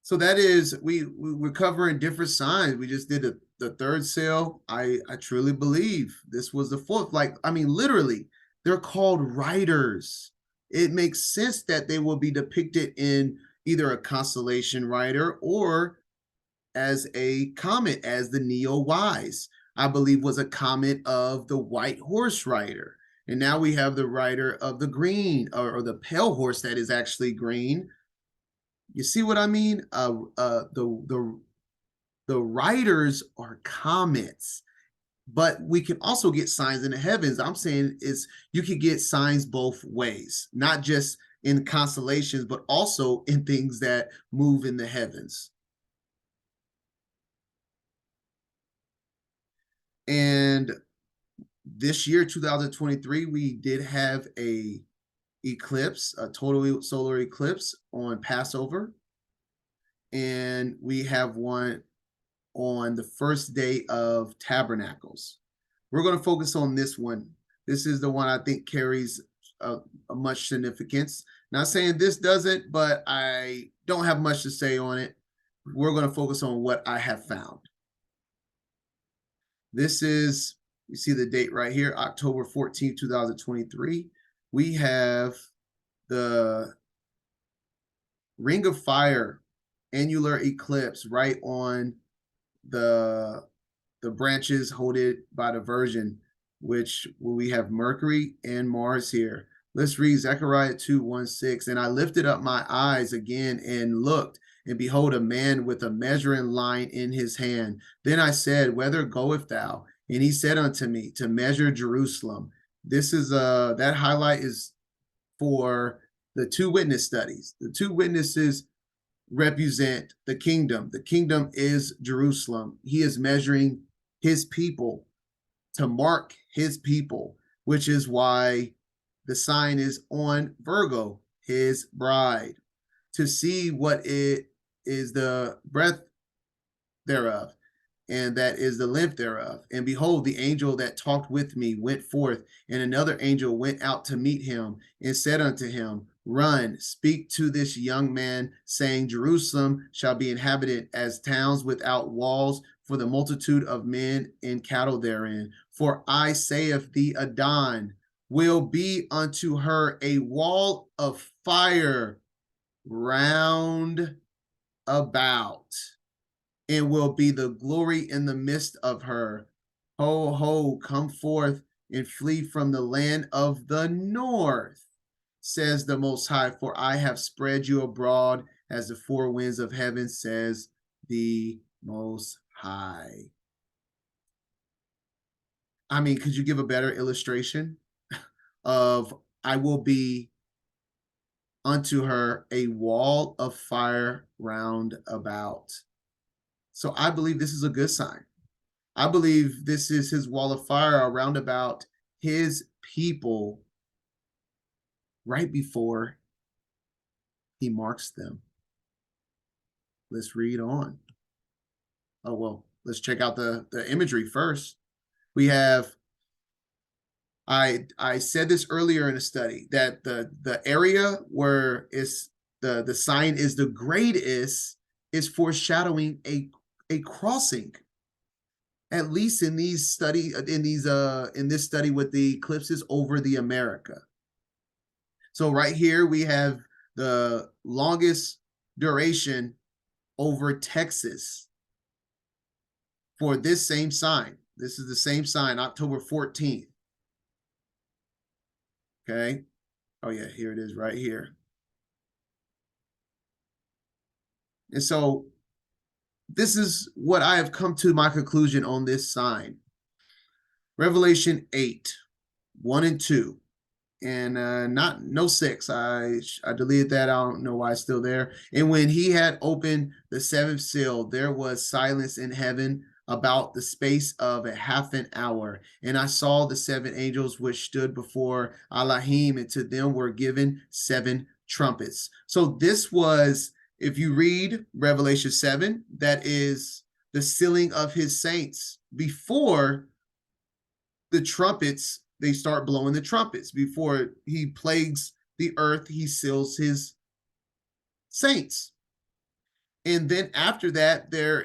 So that is, we're covering different signs. We just did the third seal. I truly believe this was the fourth. Like, I mean, literally, they're called riders. It makes sense that they will be depicted in either a constellation rider or as a comet, as the Neo-Wise, I believe was a comet of the white horse rider. And now we have the rider of the green, or the pale horse that is actually green. You see what I mean? The riders are comets, but we can also get signs in the heavens. I'm saying is you can get signs both ways, not just in constellations, but also in things that move in the heavens. And this year, 2023, we did have a eclipse, a total solar eclipse on Passover. And we have one on the first day of Tabernacles. We're going to focus on this one. This is the one I think carries a much significance. Not saying this doesn't, but I don't have much to say on it. We're going to focus on what I have found. This is, you see the date right here, October 14th, 2023. We have the Ring of Fire annular eclipse right on the branches holded by the Virgin, which we have Mercury and Mars here. Let's read Zechariah 2:1-6. And I lifted up my eyes again and looked, and behold, a man with a measuring line in his hand. Then I said, whither goest thou? And he said unto me, to measure Jerusalem. This is that highlight is for the two witness studies. The two witnesses represent the kingdom. The kingdom is Jerusalem. He is measuring his people to mark his people, which is why the sign is on Virgo, his bride, to see what it is the breadth thereof, and that is the length thereof. And behold, the angel that talked with me went forth, and another angel went out to meet him and said unto him, run, speak to this young man, saying, Jerusalem shall be inhabited as towns without walls, for the multitude of men and cattle therein. For I saith thee, Adon will be unto her a wall of fire round about, and will be the glory in the midst of her. Ho, ho, come forth and flee from the land of the north, says the Most High, for I have spread you abroad as the four winds of heaven, says the Most High. I mean, could you give a better illustration of I will be unto her a wall of fire round about? So I believe this is a good sign. I believe this is his wall of fire around about his people right before he marks them. Let's read on. Oh, well, let's check out the imagery first. We have, I said this earlier in a study, that the area where is the sign is the greatest is foreshadowing a crossing. At least in these study in this study with the eclipses over the America. So right here we have the longest duration over Texas for this same sign. This is the same sign, October 14th. Okay. Oh yeah, here it is right here. And so this is what I have come to my conclusion on this sign. Revelation 8:1 and 2. and no 6. I deleted that. I don't know why it's still there. And when he had opened the 7th seal, there was silence in heaven about the space of a half an hour. And I saw the 7 angels which stood before Elohim, and to them were given 7 trumpets. So this was, if you read Revelation 7, that is the sealing of his saints before the trumpets, they start blowing the trumpets. Before he plagues the earth, he seals his saints. And then after that, during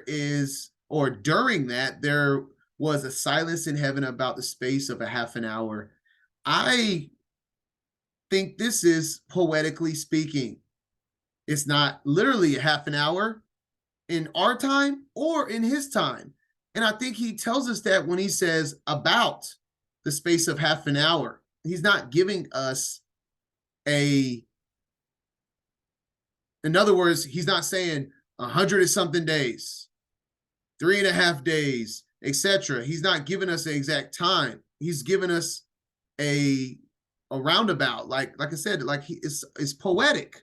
that, there was a silence in heaven about the space of a half an hour. I think this is poetically speaking. It's not literally a half an hour in our time or in his time. And I think he tells us that when he says about the space of half an hour. He's not giving us in other words, he's not saying 100 and something days, 3.5 days, etc. He's not giving us the exact time. He's giving us a roundabout. Like I said, like it's poetic.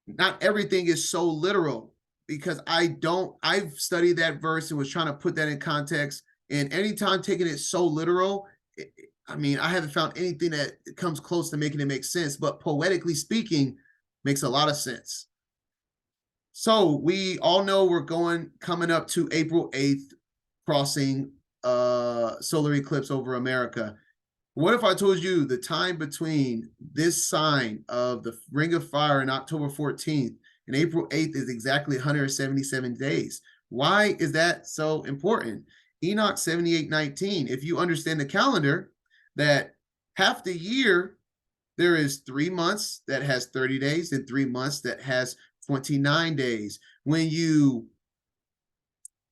Not everything is so literal, because I've studied that verse and was trying to put that in context. And anytime taking it so literal, I mean, I haven't found anything that comes close to making it make sense, but poetically speaking, makes a lot of sense. So we all know we're coming up to April 8th, crossing solar eclipse over America. What if I told you the time between this sign of the Ring of Fire on October 14th and April 8th is exactly 177 days? Why is that so important? Enoch 78:19. If you understand the calendar, that half the year, there is 3 months that has 30 days and 3 months that has 29 days. When you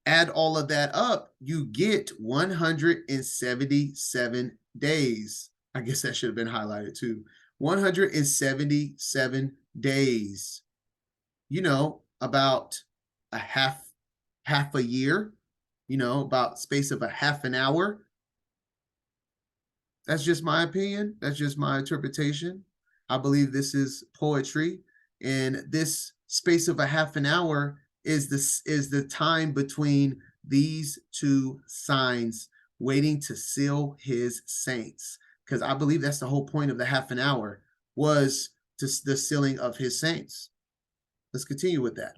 add all of that up, you get 177 days. I guess that should have been highlighted too. 177 days. You know, about a half a year, about space of a half an hour. That's just my opinion. That's just my interpretation. I believe this is poetry, and this space of a half an hour is the time between these 2 signs, waiting to seal his saints. Because I believe that's the whole point of the half an hour, was to the sealing of his saints. Let's continue with that.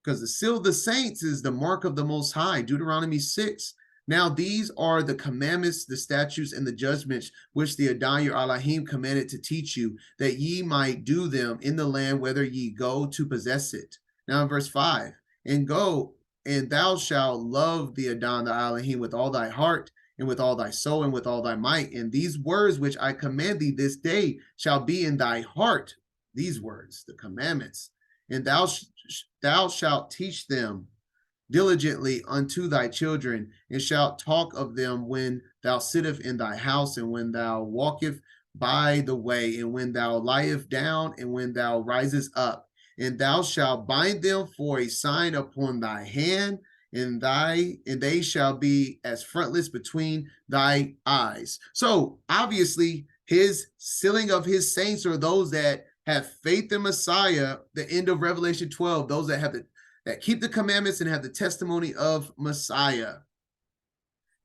Because the seal of the saints is the mark of the Most High, Deuteronomy 6. Now these are the commandments, the statutes, and the judgments which the Adon your Elohim commanded to teach you, that ye might do them in the land whither ye go to possess it. Now in verse 5, and go, and thou shalt love the Adon thy Elohim with all thy heart, and with all thy soul, and with all thy might. And these words which I command thee this day shall be in thy heart. These words, the commandments, and thou shalt teach them diligently unto thy children, and shalt talk of them when thou sittest in thy house, and when thou walkest by the way, and when thou liest down, and when thou risest up. And thou shalt bind them for a sign upon thy hand, and they shall be as frontlets between thy eyes. So obviously, his sealing of his saints are those that have faith in Messiah, the end of Revelation 12, those that keep the commandments and have the testimony of Messiah,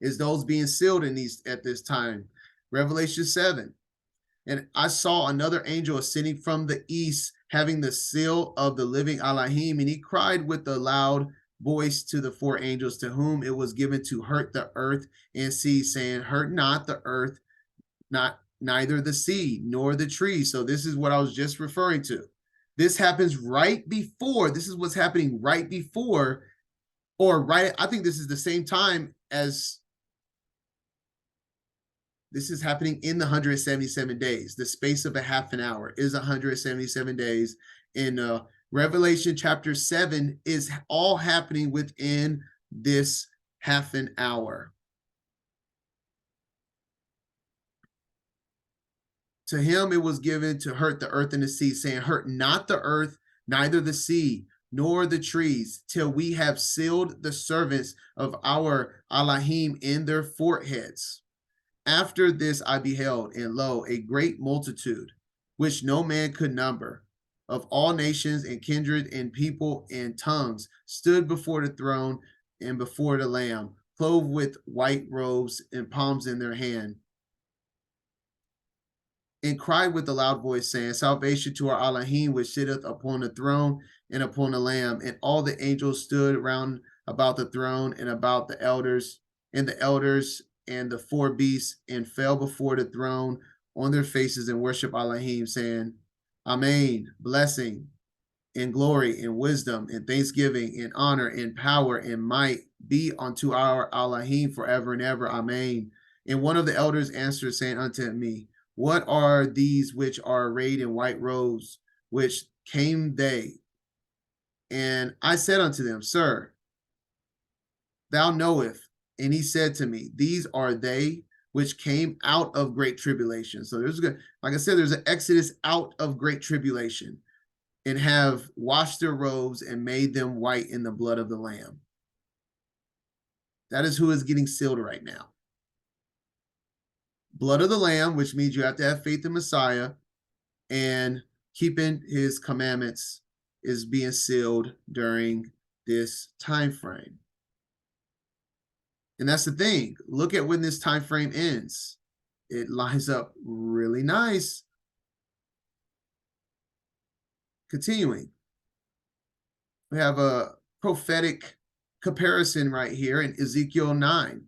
is those being sealed at this time. Revelation 7. And I saw another angel ascending from the east, having the seal of the living Elohim, and he cried with a loud voice to the 4 angels to whom it was given to hurt the earth and sea, saying, hurt not the earth, neither the sea, nor the trees. So this is what I was just referring to. This happens right before. This is what's happening right before, I think this is the same time as this is happening in the 177 days. The space of a half an hour is 177 days. In Revelation chapter 7 is all happening within this half an hour. To him it was given to hurt the earth and the sea, saying, hurt not the earth, neither the sea, nor the trees, till we have sealed the servants of our Elohim in their foreheads. After this I beheld, and lo, a great multitude, which no man could number, of all nations and kindred and people and tongues, stood before the throne and before the Lamb, clothed with white robes and palms in their hand, and cried with a loud voice, saying, Salvation to our Elohim, which sitteth upon the throne and upon the Lamb. And all the angels stood round about the throne and about the elders, and the four beasts, and fell before the throne on their faces and worship Elohim, saying, Amen, blessing and glory and wisdom and thanksgiving and honor and power and might be unto our Elohim forever and ever. Amen. And one of the elders answered, saying unto me, What are these which are arrayed in white robes, which came they? And I said unto them, Sir, thou knowest. And he said to me, These are they which came out of great tribulation. So there's good, like I said, there's an exodus out of great tribulation, and have washed their robes and made them white in the blood of the Lamb. That is who is getting sealed right now. Blood of the Lamb, which means you have to have faith in Messiah, and keeping his commandments is being sealed during this time frame. And that's the thing. Look at when this time frame ends. It lines up really nice. Continuing, we have a prophetic comparison right here in Ezekiel 9.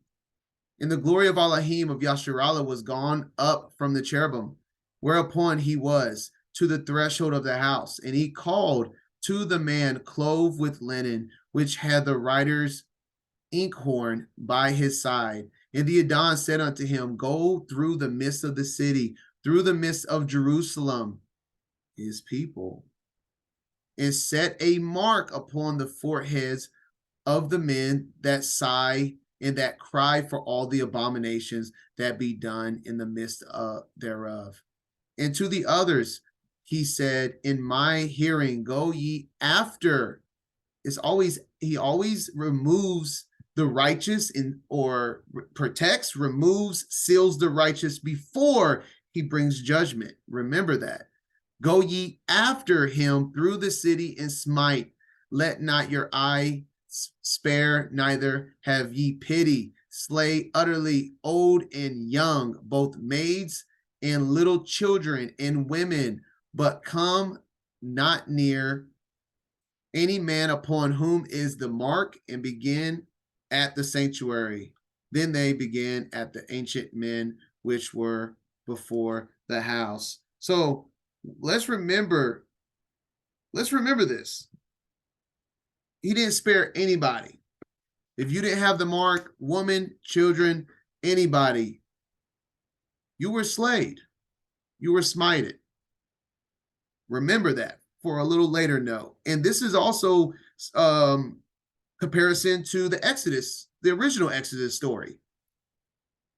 And the glory of Elohim of Yasharallah was gone up from the cherubim, whereupon he was to the threshold of the house. And he called to the man clothed with linen, which had the writer's inkhorn by his side. And the Adon said unto him, Go through the midst of the city, through the midst of Jerusalem, his people, and set a mark upon the foreheads of the men that sigh and that cry for all the abominations that be done in the midst thereof. And to the others he said, In my hearing, go ye after. He always removes the righteous or protects, removes, seals the righteous before he brings judgment. Remember that. Go ye after him through the city and smite. Let not your eye spare, neither have ye pity. Slay utterly old and young, both maids and little children and women, but come not near any man upon whom is the mark, and begin at the sanctuary. Then they began at the ancient men which were before the house. So let's remember this. He didn't spare anybody. If you didn't have the mark, woman, children, anybody, you were slayed. You were smited. Remember that for a little later note. And this is also comparison to the Exodus, the original Exodus story.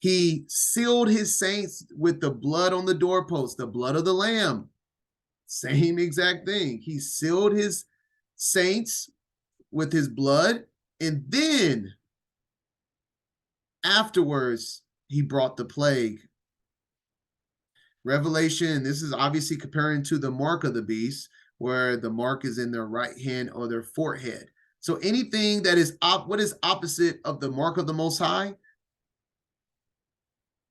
He sealed his saints with the blood on the doorpost, the blood of the Lamb. Same exact thing. He sealed his saints with his blood, and then afterwards he brought the plague. Revelation, this is obviously comparing to the mark of the beast, where the mark is in their right hand or their forehead. So anything that is what is opposite of the mark of the Most High?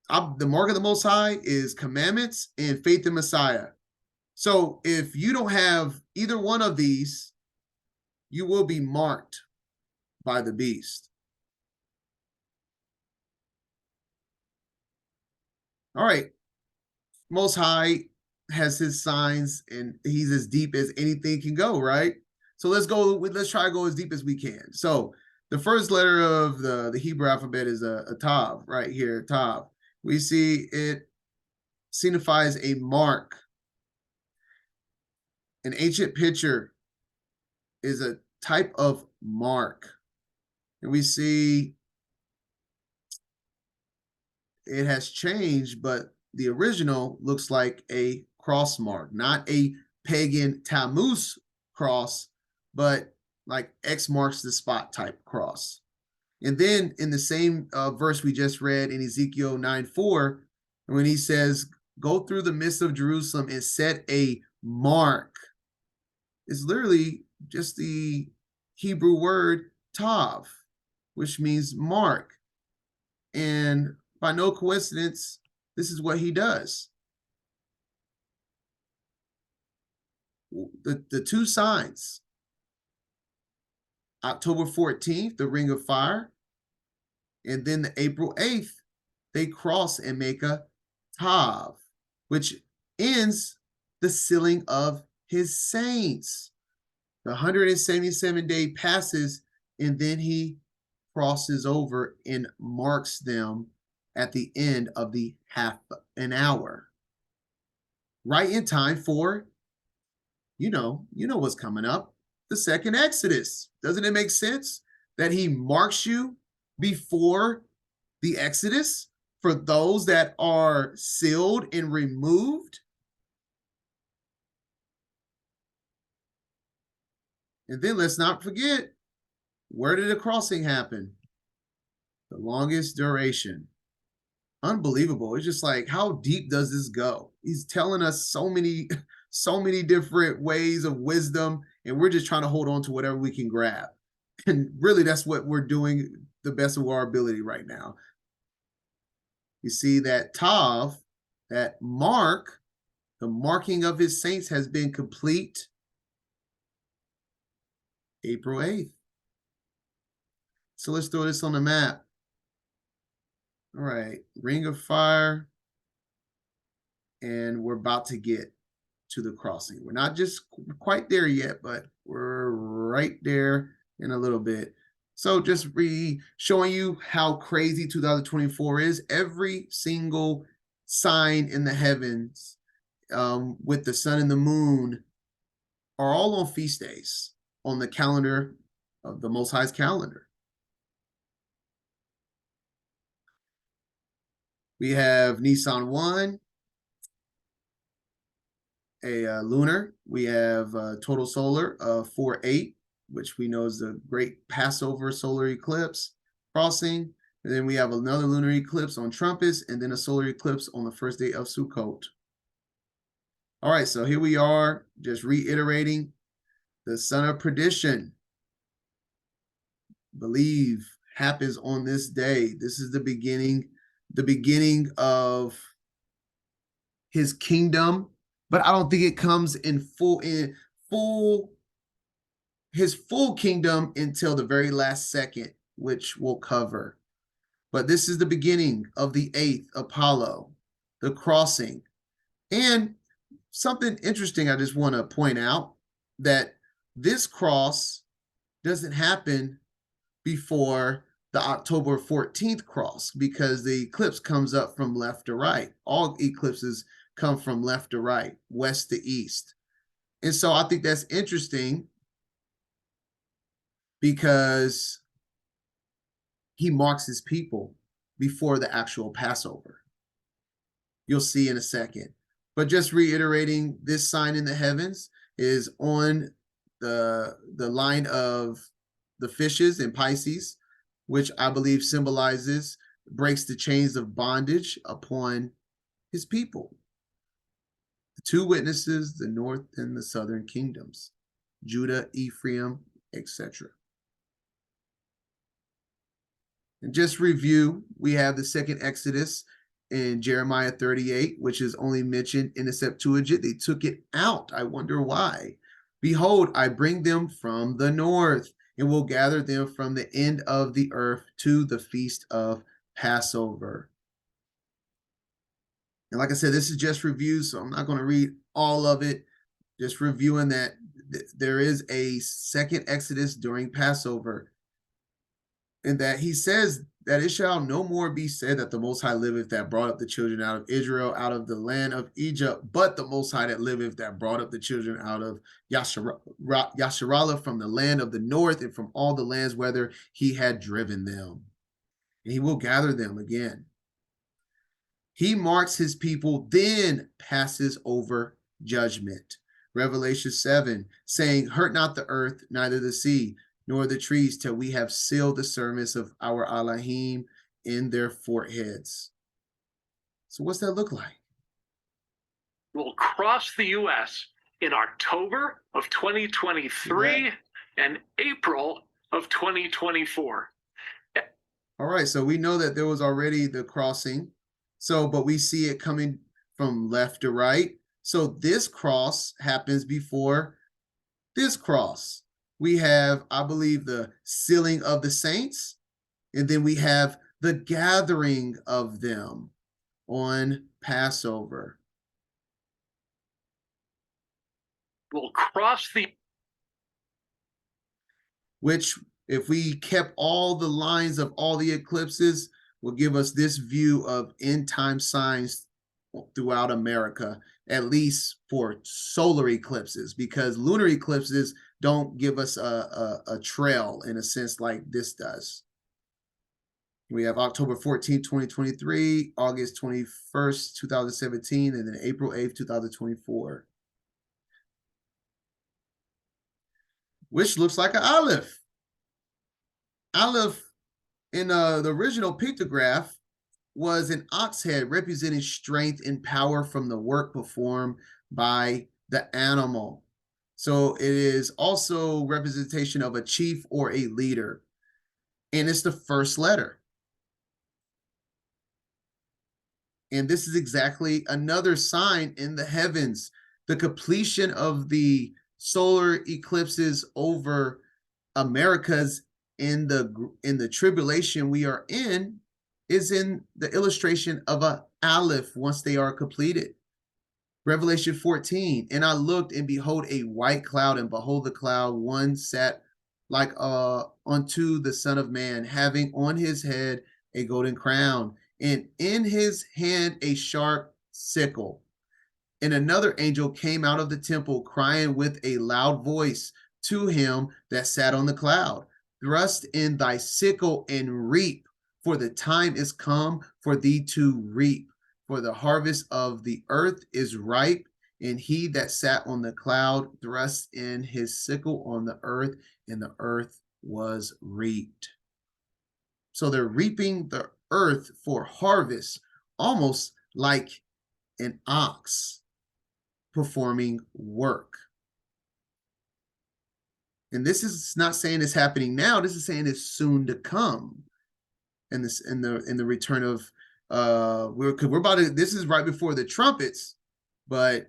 The mark of the Most High is commandments and faith in Messiah. So if you don't have either one of these, you will be marked by the beast. All right. Most High has his signs, and he's as deep as anything can go, right? So let's try to go as deep as we can. So the first letter of the Hebrew alphabet is a Tav right here, Tav. We see it signifies a mark. An ancient picture is a type of mark. And we see it has changed, but the original looks like a cross mark, not a pagan Tammuz cross, but like X marks the spot type cross. And then in the same verse we just read in Ezekiel 9:4, when he says, go through the midst of Jerusalem and set a mark, it's literally just the Hebrew word tav, which means mark. And by no coincidence, this is what he does. The two signs, October 14th, the ring of fire, and then the April 8th, they cross and make a tav, which ends the sealing of his saints. The 177-day passes, and then he crosses over and marks them at the end of the half an hour. Right in time for, you know what's coming up, the second Exodus. Doesn't it make sense that he marks you before the Exodus for those that are sealed and removed? And then let's not forget, where did the crossing happen? The longest duration. Unbelievable. It's just like, how deep does this go? He's telling us so many different ways of wisdom, and we're just trying to hold on to whatever we can grab. And really, that's what we're doing the best of our ability right now. You see that tav, that mark, the marking of his saints has been complete April 8th. So let's throw this on the map. All right, ring of fire. And we're about to get to the crossing. We're not just quite there yet, but we're right there in a little bit. So just showing you how crazy 2024 is. Every single sign in the heavens with the sun and the moon are all on feast days on the calendar of the Most High's calendar. We have Nisan 1, a lunar. We have total solar of 4/8, which we know is the great Passover solar eclipse crossing. And then we have another lunar eclipse on Trumpets, and then a solar eclipse on the first day of Sukkot. All right, so here we are, just reiterating the son of perdition. Believe happens on this day. This is the beginning of his kingdom, but I don't think it comes in his full kingdom until the very last second, which we'll cover. But this is the beginning of the 8th Apollo, the crossing. And something interesting I just want to point out, that this cross doesn't happen before the October 14th cross, because the eclipse comes up from left to right. All eclipses come from left to right, west to east. And so I think that's interesting, because he marks his people before the actual Passover. You'll see in a second. But just reiterating, this sign in the heavens is on the line of the fishes in Pisces, which I believe symbolizes, breaks the chains of bondage upon his people. The two witnesses, the north and the southern kingdoms, Judah, Ephraim, etc. And just review, we have the second Exodus in Jeremiah 38, which is only mentioned in the Septuagint. They took it out. I wonder why. Behold, I bring them from the north, and will gather them from the end of the earth to the feast of Passover. And like I said, this is just review, so I'm not going to read all of it. Just reviewing that there is a second Exodus during Passover, and that he says that it shall no more be said that the Most High liveth that brought up the children out of Israel, out of the land of Egypt, but the Most High that liveth that brought up the children out of Yasharallah from the land of the north, and from all the lands whither he had driven them. And he will gather them again. He marks his people, then passes over judgment. Revelation 7, saying, hurt not the earth, neither the sea, nor the trees till we have sealed the service of our Elohim in their foreheads. So what's that look like? Will cross the U.S. in October of 2023 and April of 2024. All right, so we know that there was already the crossing. So, but we see it coming from left to right. So this cross happens before this cross. We have, I believe, the sealing of the saints, and then we have the gathering of them on Passover. Will cross the, which, if we kept all the lines of all the eclipses, will give us this view of end time signs throughout America, at least for solar eclipses, because lunar eclipses don't give us a trail in a sense like this does. We have October 14th, 2023, August 21st, 2017, and then April 8th, 2024. Which looks like an Aleph. Aleph in the original pictograph was an ox head representing strength and power from the work performed by the animal. So it is also representation of a chief or a leader. And it's the first letter. And this is exactly another sign in the heavens. The completion of the solar eclipses over America's in the tribulation we are in is in the illustration of a aleph once they are completed. Revelation 14, and I looked, and behold a white cloud, and behold the cloud one sat like unto the Son of Man, having on his head a golden crown, and in his hand a sharp sickle. And another angel came out of the temple, crying with a loud voice to him that sat on the cloud, thrust in thy sickle and reap, for the time is come for thee to reap, for the harvest of the earth is ripe. And he that sat on the cloud thrust in his sickle on the earth, and the earth was reaped. So they're reaping the earth for harvest, almost like an ox performing work. And this is not saying it's happening now. This is saying it's soon to come. And this in the return of we're about to, this is right before the trumpets, but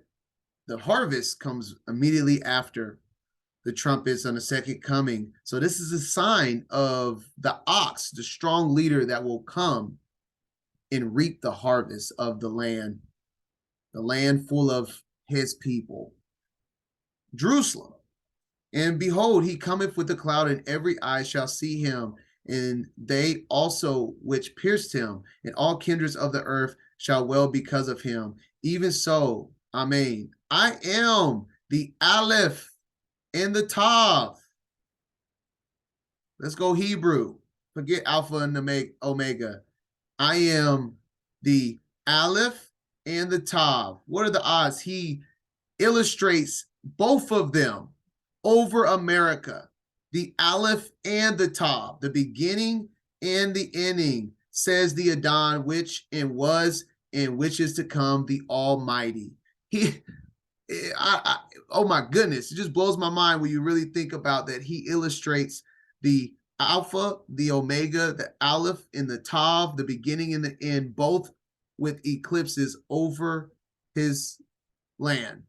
the harvest comes immediately after the trumpets on the second coming. So this is a sign of the ox, the strong leader that will come and reap the harvest of the land full of his people. Jerusalem. And behold, he cometh with a cloud, and every eye shall see him, and they also which pierced him, and all kindreds of the earth shall wail because of him. Even so, Amen. I am the Aleph and the Tav. Let's go Hebrew. Forget Alpha and Omega. I am the Aleph and the Tav. What are the odds? He illustrates both of them over America, the Aleph and the Tav, the beginning and the ending, says the Adon, which and was and which is to come, the Almighty. Oh my goodness, it just blows my mind when you really think about that. He illustrates the Alpha, the Omega, the Aleph, and the Tav, the beginning and the end, both with eclipses over his land.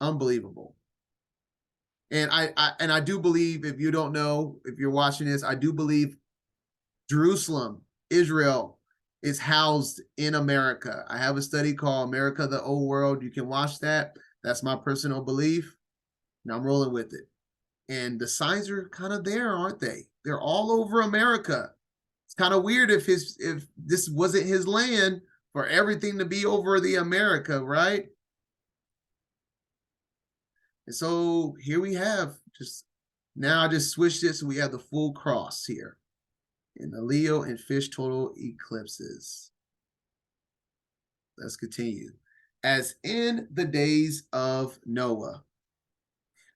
Unbelievable. And I do believe, if you don't know, if you're watching this, I do believe Jerusalem, Israel, is housed in America. I have a study called America, the Old World. You can watch that. That's my personal belief. And I'm rolling with it. And the signs are kind of there, aren't they? They're all over America. It's kind of weird if this wasn't his land for everything to be over the America, right? And so here we have I just switched this, and we have the full cross here in the Leo and Fish total eclipses. Let's continue. As in the days of Noah.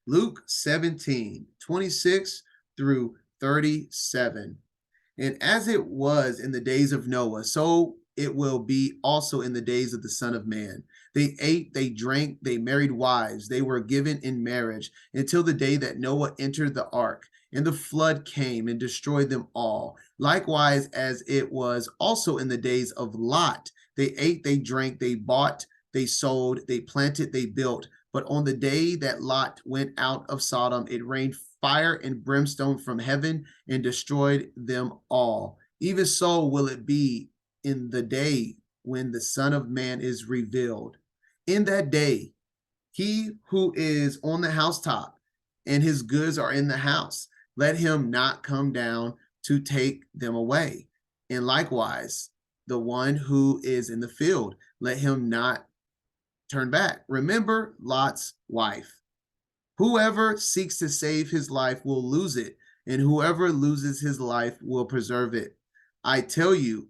Luke 17:26 through 37. And as it was in the days of Noah, so it will be also in the days of the Son of Man. They ate, they drank, they married wives, they were given in marriage until the day that Noah entered the ark, and the flood came and destroyed them all. Likewise, as it was also in the days of Lot, they ate, they drank, they bought, they sold, they planted, they built. But on the day that Lot went out of Sodom, it rained fire and brimstone from heaven and destroyed them all. Even so will it be in the day when the Son of Man is revealed. In that day, he who is on the housetop and his goods are in the house, let him not come down to take them away. And likewise, the one who is in the field, let him not turn back. Remember Lot's wife. Whoever seeks to save his life will lose it, and whoever loses his life will preserve it. I tell you,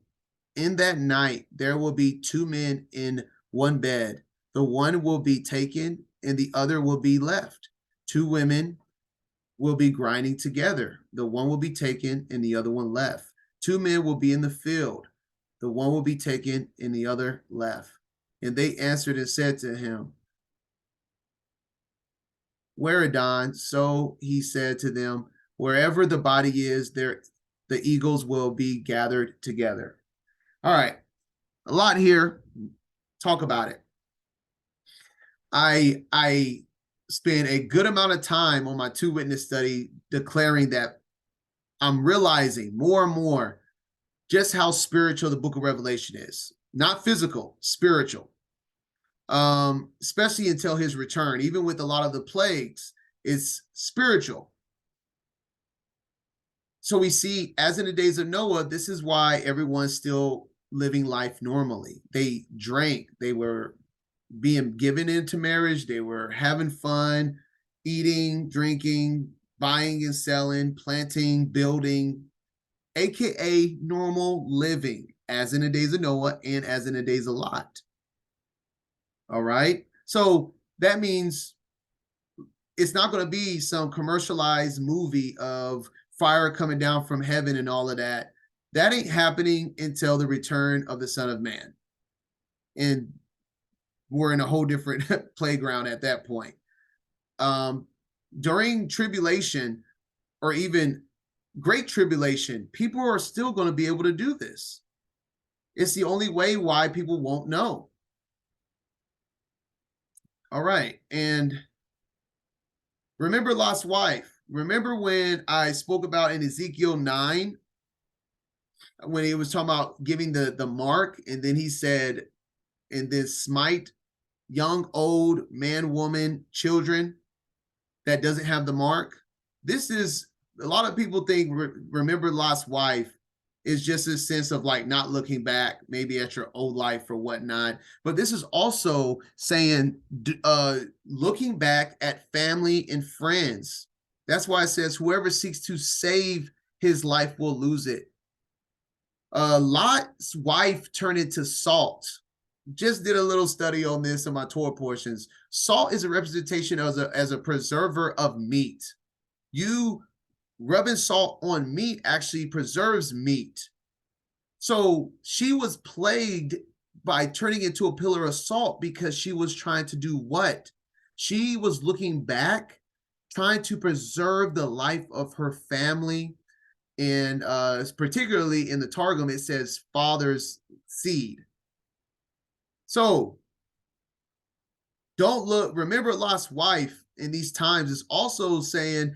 in that night there will be two men in one bed. The one will be taken, and the other will be left. Two women will be grinding together. The one will be taken, and the other one left. Two men will be in the field. The one will be taken, and the other left. And they answered and said to him, Whereadon, so he said to them, wherever the body is, there the eagles will be gathered together. All right, a lot here. Talk about it. I spent a good amount of time on my 2 witness study declaring that I'm realizing more and more just how spiritual the book of Revelation is. Not physical, spiritual. Especially until his return. Even with a lot of the plagues, it's spiritual. So we see, as in the days of Noah, this is why everyone's still living life normally. They drank, they were being given into marriage, they were having fun, eating, drinking, buying and selling, planting, building, aka normal living, as in the days of Noah and as in the days of Lot. All right. So that means it's not going to be some commercialized movie of fire coming down from heaven and all of that. That ain't happening until the return of the Son of Man. And we're in a whole different playground at that point. During tribulation, or even great tribulation, people are still going to be able to do this. It's the only way why people won't know. All right. And remember Lot's wife. Remember when I spoke about in Ezekiel 9, when he was talking about giving the mark, and then he said, and then smite young, old, man, woman, children that doesn't have the mark. This is, a lot of people think remember Lot's wife is just a sense of like not looking back maybe at your old life or whatnot. But this is also saying looking back at family and friends. That's why it says whoever seeks to save his life will lose it. Lot's wife turned into salt. Just did a little study on this in my Torah portions. Salt is a representation as a preserver of meat. You rubbing salt on meat actually preserves meat. So she was plagued by turning into a pillar of salt because she was trying to do what? She was looking back, trying to preserve the life of her family. And particularly in the Targum, it says father's seed. So don't look, remember Lot's wife in these times is also saying,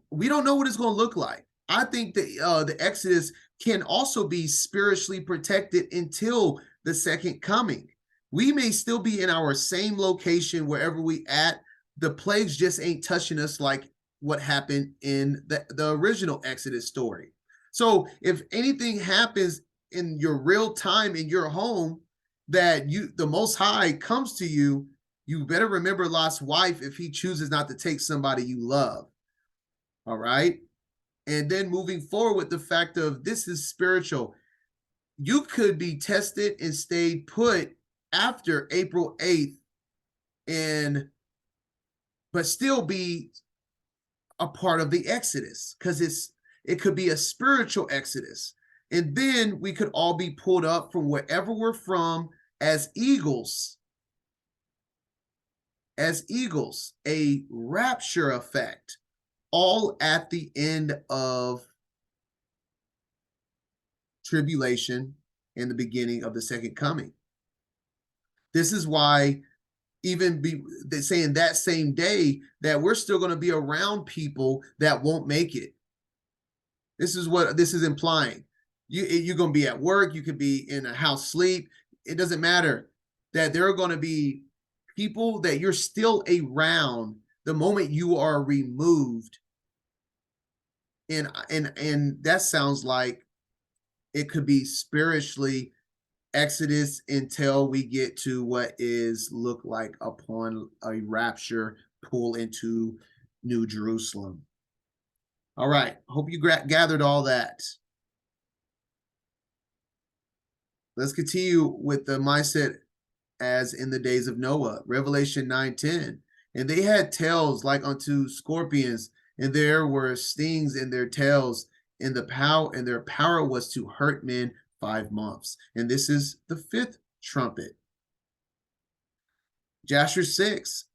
we don't know what it's going to look like. I think that the Exodus can also be spiritually protected until the second coming. We may still be in our same location wherever we at. The plagues just ain't touching us like what happened in the original Exodus story. So if anything happens in your real time in your home that the Most High comes to you, you better remember Lot's wife if he chooses not to take somebody you love. All right. And then moving forward with the fact of this is spiritual. You could be tested and stayed put after April 8th, but still be a part of the Exodus, because it could be a spiritual Exodus. And then we could all be pulled up from wherever we're from as eagles, a rapture effect, all at the end of tribulation and the beginning of the second coming. This is why they're saying that same day that we're still going to be around people that won't make it. This is what this is implying. You're going to be at work. You could be in a house sleep. It doesn't matter, that there are going to be people that you're still around the moment you are removed. And that sounds like it could be spiritually Exodus until we get to what is look like upon a rapture, pull into New Jerusalem. All right. Hope you gathered all that. Let's continue with the mindset as in the days of Noah. Revelation 9:10. And they had tails like unto scorpions, and there were stings in their tails, and their power was to hurt men 5 months. And this is the 5th trumpet. Jasher 6.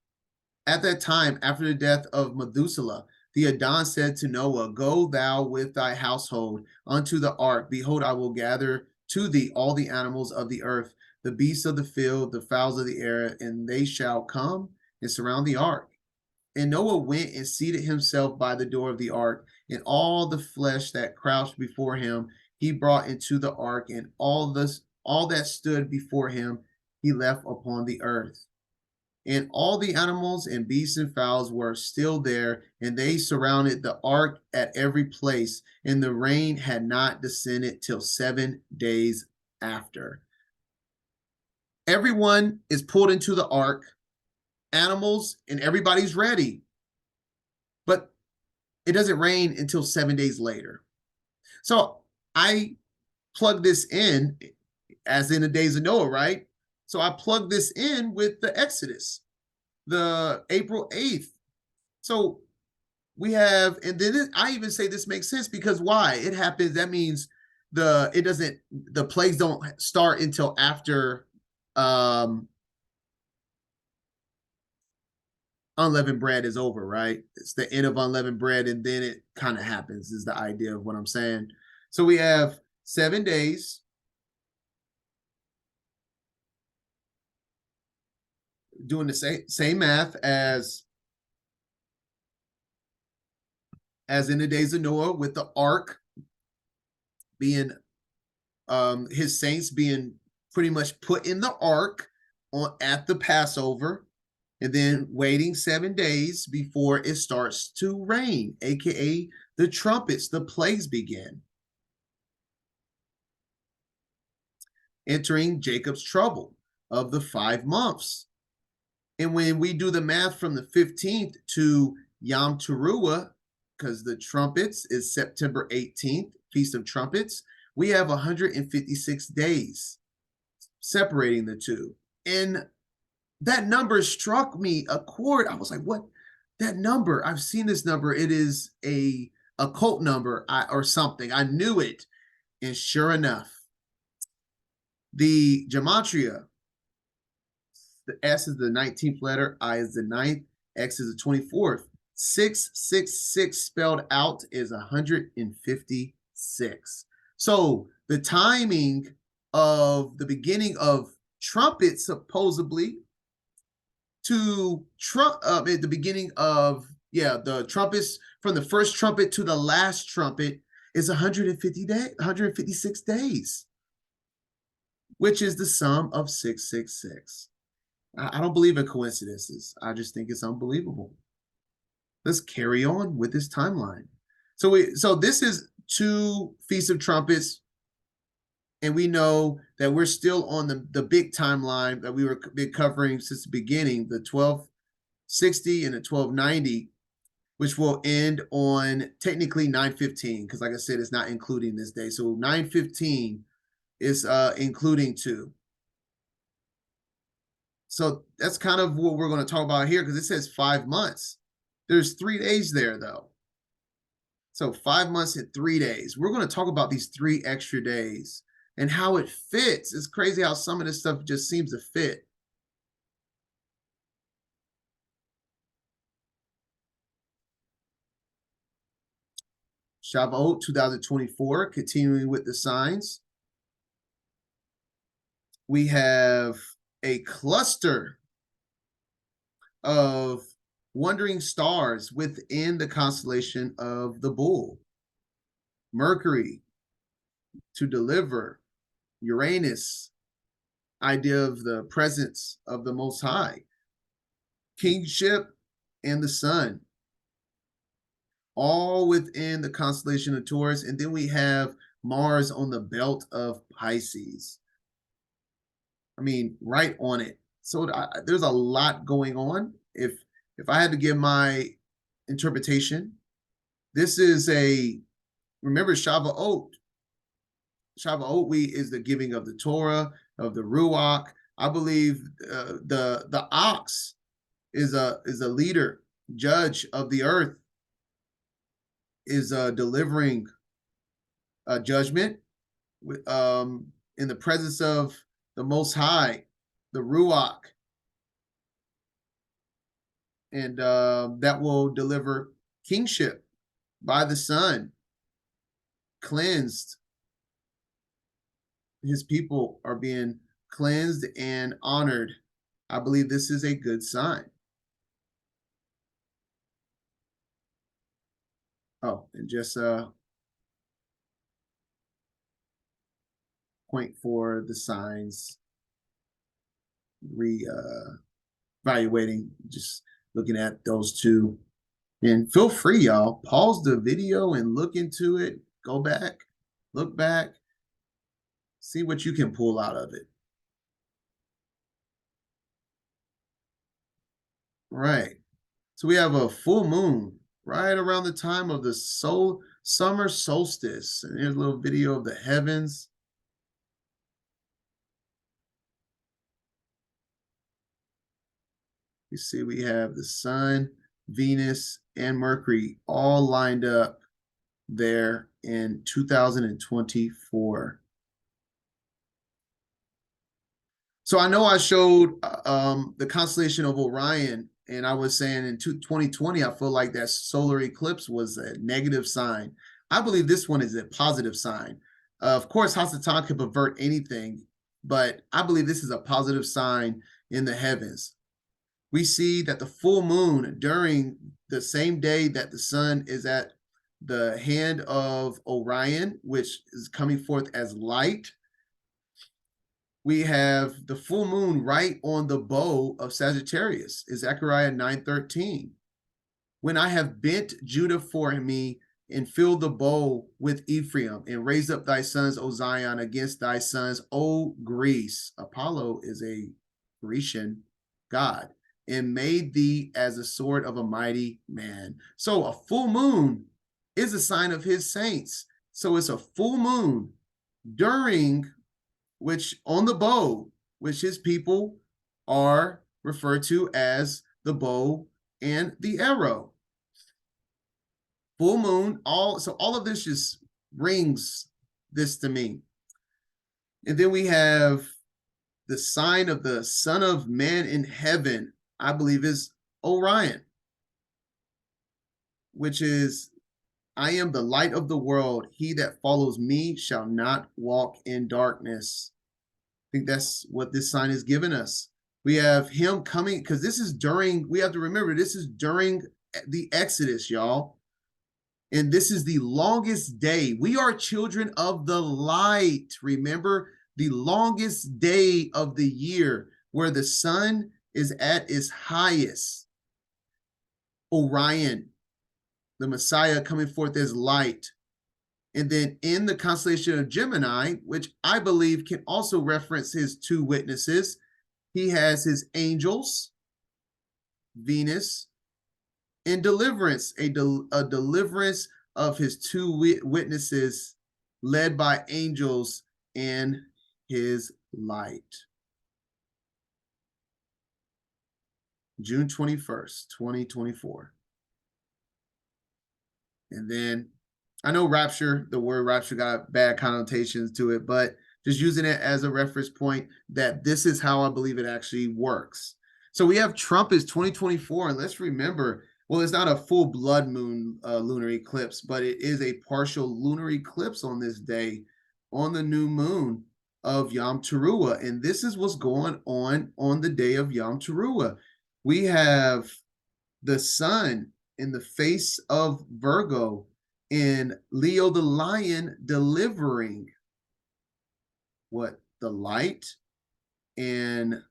At that time, after the death of Methuselah, the Adon said to Noah, Go thou with thy household unto the ark. Behold, I will gather to thee all the animals of the earth, the beasts of the field, the fowls of the air, and they shall come and surround the ark. And Noah went and seated himself by the door of the ark, and all the flesh that crouched before him he brought into the ark, and all that stood before him he left upon the earth. And all the animals and beasts and fowls were still there, and they surrounded the ark at every place, and the rain had not descended till 7 days after. Everyone is pulled into the ark, animals, and everybody's ready. But it doesn't rain until 7 days later. So I plug this in as in the days of Noah, right? So I plug this in with the Exodus, the April 8th. So we have, and then I even say this makes sense because why? It happens, that means the plagues don't start until after unleavened bread is over, right? It's the end of unleavened bread, and then it kind of happens, is the idea of what I'm saying. So we have 7 days. Doing the same math as in the days of Noah, with the ark being his saints being pretty much put in the ark at the Passover, and then waiting 7 days before it starts to rain, aka the trumpets, the plagues begin. Entering Jacob's trouble of the 5 months. And when we do the math from the 15th to Yom Teruah, because the trumpets is September 18th, Feast of Trumpets, we have 156 days separating the two. And that number struck me a chord. I was like, what? That number, I've seen this number. It is a occult number or something. I knew it. And sure enough, the gematria, the S is the 19th letter, I is the 9th, X is the 24th. 666 spelled out is 156. So the timing of the beginning of trumpets, supposedly, to at the beginning of the trumpets, from the first trumpet to the last trumpet, is 156 days, which is the sum of 666. I don't believe in coincidences. I just think it's unbelievable. Let's carry on with this timeline. So this is 2 Feasts of Trumpets, and we know that we're still on the big timeline that we were been covering since the beginning, the 1260 and the 1290, which will end on technically 9/15, because like I said, it's not including this day. So 9/15 is including 2. So that's kind of what we're going to talk about here, because it says 5 months. There's 3 days there, though. So 5 months and 3 days. We're going to talk about these 3 extra days and how it fits. It's crazy how some of this stuff just seems to fit. Shavuot 2024, continuing with the signs. We have a cluster of wandering stars within the constellation of the bull. Mercury to deliver, Uranus, idea of the presence of the Most High, kingship, and the sun, all within the constellation of Taurus. And then we have Mars on the belt of Pisces. I mean, right on it. So there's a lot going on. If I had to give my interpretation, this is remember Shavuot. Shavuot is the giving of the Torah, of the Ruach. I believe the ox is a leader, judge of the earth, is delivering a judgment in the presence of the Most High, the Ruach, and that will deliver kingship by the Son, cleansed. His people are being cleansed and honored. I believe this is a good sign. Oh, and just point for the signs, evaluating, just looking at those two. And feel free, y'all, pause the video and look into it. Go back, look back, see what you can pull out of it. Right. So we have a full moon right around the time of the summer solstice. And here's a little video of the heavens. You see we have the sun, Venus, and Mercury all lined up there in 2024. So I know I showed the constellation of Orion, and I was saying in 2020, I feel like that solar eclipse was a negative sign. I believe this one is a positive sign. Of course, Hasatan could pervert anything, but I believe this is a positive sign in the heavens. We see that the full moon during the same day that the sun is at the hand of Orion, which is coming forth as light, we have the full moon right on the bow of Sagittarius, is Zechariah 9:13. When I have bent Judah for me and filled the bow with Ephraim and raised up thy sons, O Zion, against thy sons, O Greece. Apollo is a Grecian god, and made thee as a sword of a mighty man. So a full moon is a sign of his saints. So it's a full moon during which on the bow, which his people are referred to as the bow and the arrow. Full moon, so all of this just rings this to me. And then we have the sign of the Son of Man in heaven, I believe is Orion, which is, I am the light of the world. He that follows me shall not walk in darkness. I think that's what this sign is giving us. We have him coming, because this is during, we have to remember, this is during the Exodus, y'all. And this is the longest day. We are children of the light. Remember, the longest day of the year where the sun is at its highest. Orion, the Messiah coming forth as light. And then in the constellation of Gemini, which I believe can also reference his two witnesses, he has his angels, Venus, and deliverance, a deliverance of his two witnesses led by angels in his light. June 21st, 2024. And then I know rapture, the word rapture got bad connotations to it, but just using it as a reference point that this is how I believe it actually works. So we have Trump is 2024, and let's remember, well, it's not a full blood moon lunar eclipse, but it is a partial lunar eclipse on this day, on the new moon of Yom Teruah. And this is what's going on the day of Yom Teruah. We have the sun in the face of Virgo, in Leo the lion delivering what? The light, and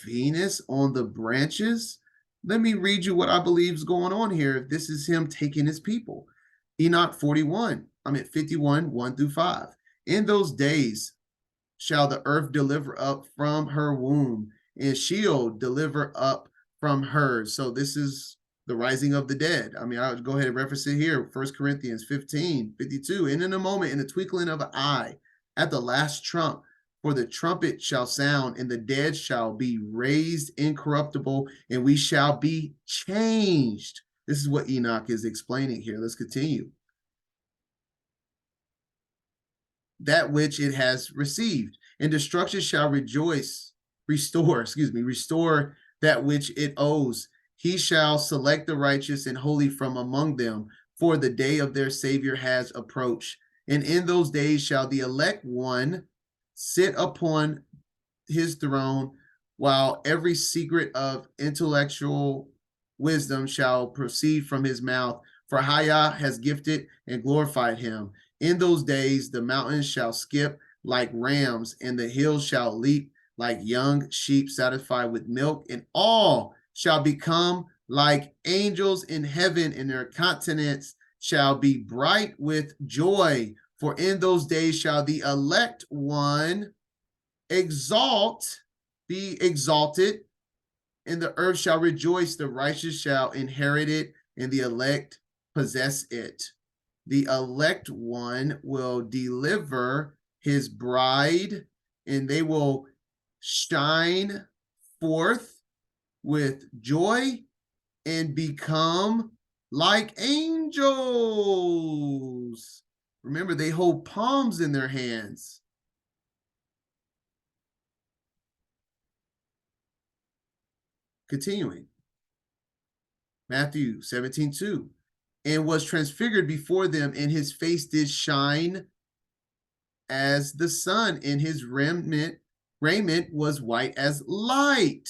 Venus on the branches. Let me read you what I believe is going on here. This is him taking his people. Enoch 41, I'm at 51, 1 through 5. In those days shall the earth deliver up from her womb, and Sheol deliver up from hers. So this is the rising of the dead. I mean, I'll go ahead and reference it here. 1 Corinthians 15, 52. And in a moment, in the twinkling of an eye, at the last trump, for the trumpet shall sound, and the dead shall be raised incorruptible, and we shall be changed. This is what Enoch is explaining here. Let's continue. That which it has received, and destruction shall restore that which it owes. He shall select the righteous and holy from among them, for the day of their Savior has approached. And in those days shall the elect one sit upon his throne, while every secret of intellectual wisdom shall proceed from his mouth. For Hayah has gifted and glorified him. In those days the mountains shall skip like rams, and the hills shall leap like young sheep satisfied with milk, and all shall become like angels in heaven, and their countenance shall be bright with joy. For in those days shall the elect one be exalted, and the earth shall rejoice. The righteous shall inherit it, and the elect possess it. The elect one will deliver his bride, and they will shine forth with joy and become like angels. Remember, they hold palms in their hands. Continuing. Matthew 17:2. And was transfigured before them, and his face did shine as the sun, and his raiment was white as light.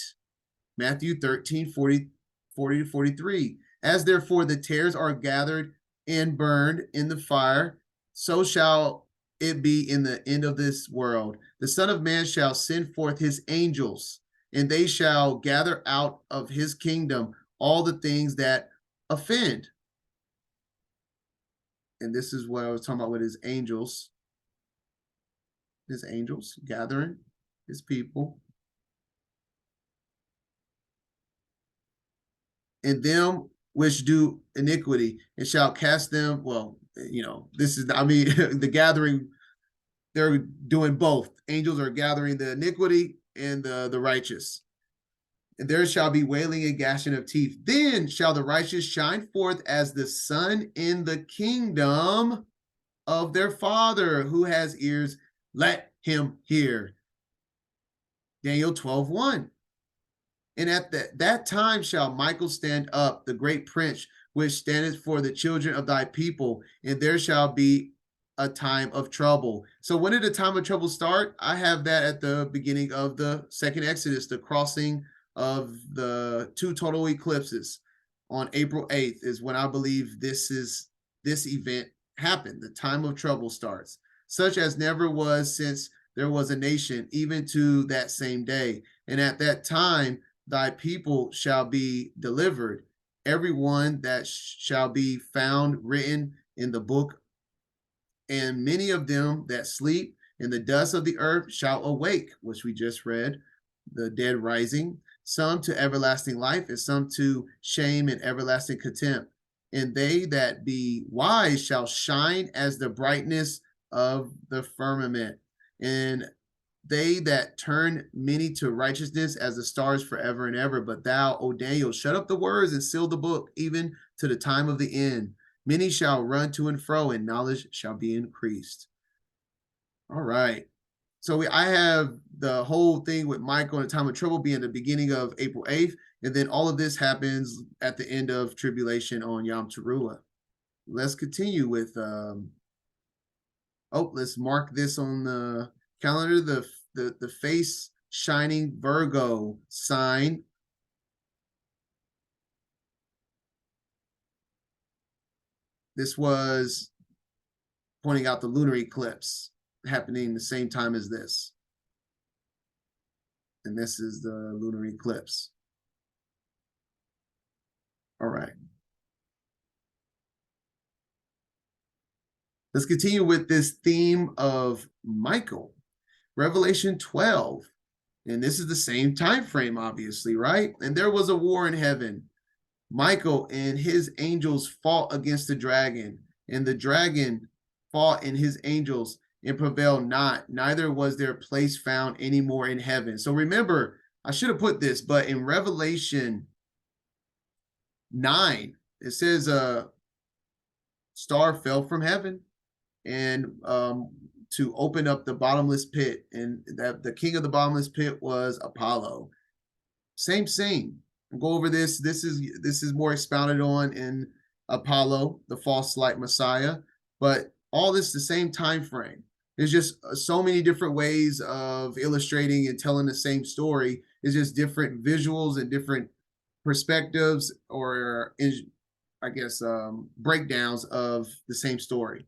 Matthew 13:40 to 43. As therefore the tares are gathered and burned in the fire, so shall it be in the end of this world. The Son of Man shall send forth his angels, and they shall gather out of his kingdom all the things that offend. And this is what I was talking about with his angels gathering his people. And them which do iniquity, and shall cast them. Well, this is, the gathering, they're doing both. Angels are gathering the iniquity and the righteous. And there shall be wailing and gnashing of teeth. Then shall the righteous shine forth as the sun in the kingdom of their Father. Who has ears, let him hear. Daniel 12:1. And at that time shall Michael stand up, the great prince, which standeth for the children of thy people, and there shall be a time of trouble. So when did the time of trouble start? I have that at the beginning of the second Exodus, the crossing of the two total eclipses on April 8th is when I believe this event happened. The time of trouble starts, such as never was since there was a nation, even to that same day. And at that time thy people shall be delivered, every one that shall be found written in the book. And many of them that sleep in the dust of the earth shall awake, which we just read, the dead rising, some to everlasting life, and some to shame and everlasting contempt. And they that be wise shall shine as the brightness of the firmament. And they that turn many to righteousness as the stars forever and ever. But thou, O Daniel, shut up the words and seal the book, even to the time of the end. Many shall run to and fro, and knowledge shall be increased. All right. So I have the whole thing with Michael and the time of trouble being the beginning of April 8th. And then all of this happens at the end of tribulation on Yom Teruah. Let's continue with, let's mark this on the calendar, the face shining Virgo sign. This was pointing out the lunar eclipse happening the same time as this. And this is the lunar eclipse. All right. Let's continue with this theme of Michael. Revelation 12. And this is the same time frame, obviously, right? And there was a war in heaven. Michael and his angels fought against the dragon, and the dragon fought and his angels and prevailed not, neither was their place found anymore in heaven. So remember, I should have put this, but in Revelation 9, it says a star fell from heaven and to open up the bottomless pit, and that the king of the bottomless pit was Apollo. Same scene. We'll go over this. This is more expounded on in Apollo, the false light Messiah, but all this the same time frame. There's just so many different ways of illustrating and telling the same story. It's just different visuals and different perspectives, or I guess breakdowns of the same story.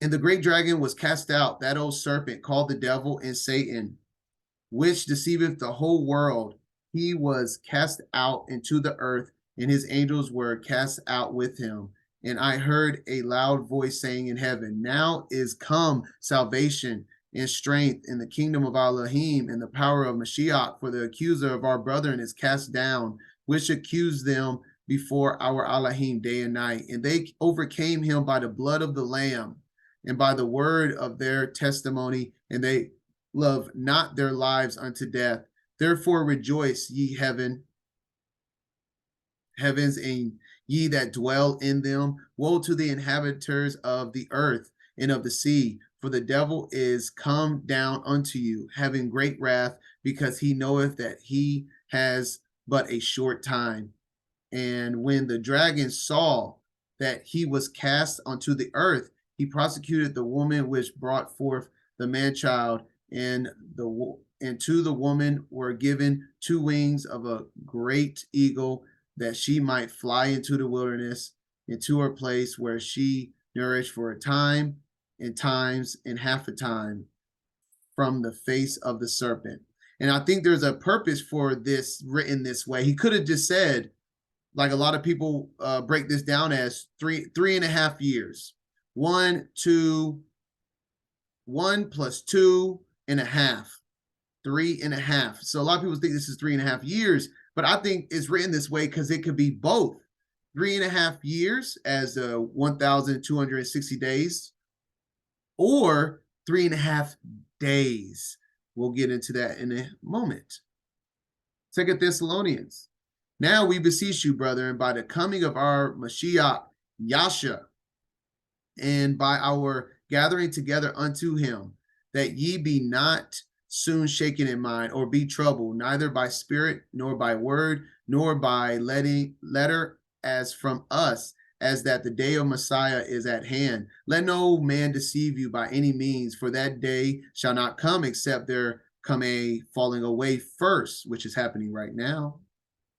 And the great dragon was cast out, that old serpent called the devil and Satan, which deceiveth the whole world. He was cast out into the earth, and his angels were cast out with him. And I heard a loud voice saying in heaven, now is come salvation and strength in the kingdom of Elohim and the power of Mashiach, for the accuser of our brethren is cast down, which accused them before our Elohim day and night. And they overcame him by the blood of the Lamb and by the word of their testimony, and they love not their lives unto death. Therefore rejoice, ye heavens, and ye that dwell in them. Woe to the inhabitants of the earth and of the sea, for the devil is come down unto you, having great wrath, because he knoweth that he has but a short time. And when the dragon saw that he was cast unto the earth, he prosecuted the woman which brought forth the man-child, and to the woman were given 2 wings of a great eagle, that she might fly into the wilderness, into her place where she nourished for a time, and times, and half a time from the face of the serpent. And I think there's a purpose for this written this way. He could have just said, like a lot of people break this down as 3.5 years. 1 plus 2.5, 3.5. So a lot of people think this is 3.5 years, but I think it's written this way because it could be both. 3.5 years as 1,260 days, or 3.5 days. We'll get into that in a moment. 2 Thessalonians. Now we beseech you, brethren, by the coming of our Mashiach, Yasha, and by our gathering together unto him, that ye be not soon shaken in mind, or be troubled, neither by spirit, nor by word, nor by letter, as from us, as that the day of Messiah is at hand. Let no man deceive you by any means, for that day shall not come except there come a falling away first, which is happening right now,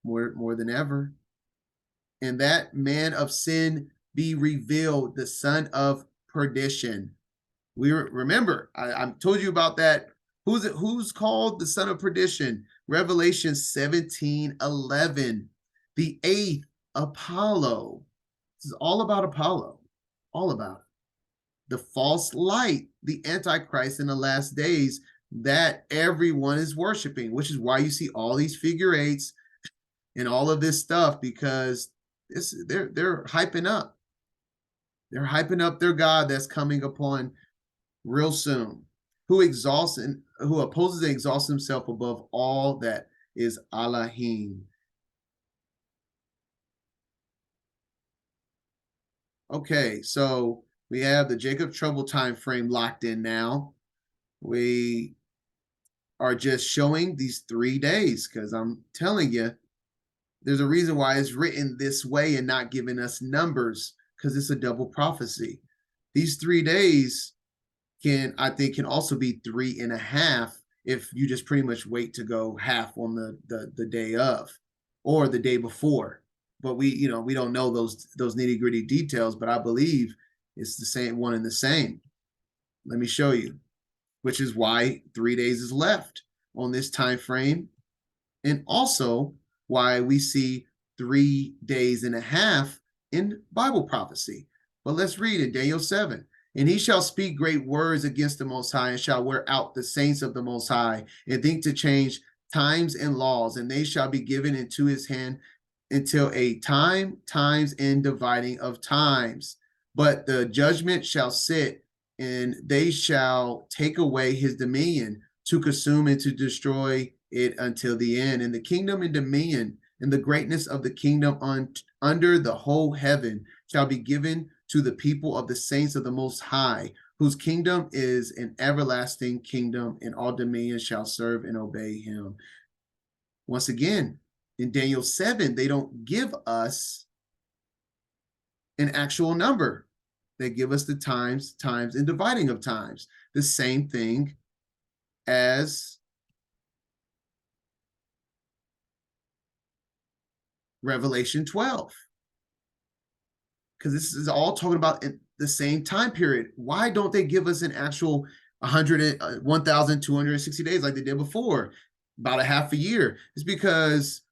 more than ever. And that man of sin be revealed, the son of perdition. We remember, I told you about that. Who's called the son of perdition? Revelation 17:11. The 8th, Apollo. This is all about Apollo. All about it. The false light, the Antichrist in the last days that everyone is worshiping, which is why you see all these figure eights and all of this stuff, because they're hyping up. They're hyping up their God that's coming upon real soon, who exalts and who opposes and exalts himself above all that is Elohim. Okay, so we have the Jacob trouble time frame locked in now. We are just showing these 3 days because I'm telling you, there's a reason why it's written this way and not giving us numbers, because it's a double prophecy. These 3 days I think can also be 3.5 if you just pretty much wait to go half on the day of or the day before. But we don't know those nitty-gritty details, but I believe it's the same one and the same. Let me show you, which is why 3 days is left on this time frame, and also why we see 3 days and a half in Bible prophecy. But let's read in Daniel 7. And he shall speak great words against the Most High, and shall wear out the saints of the Most High, and think to change times and laws, and they shall be given into his hand until a times, and dividing of times. But the judgment shall sit, and they shall take away his dominion, to consume and to destroy it until the end. And the kingdom and dominion and the greatness of the kingdom under the whole heaven shall be given to the people of the saints of the Most High, whose kingdom is an everlasting kingdom, and all dominion shall serve and obey him. Once again, in Daniel 7, they don't give us an actual number. They give us the times, and dividing of times. The same thing as Revelation 12. Because this is all talking about the same time period. Why don't they give us an actual 1,260 days like they did before, about a half a year? It's because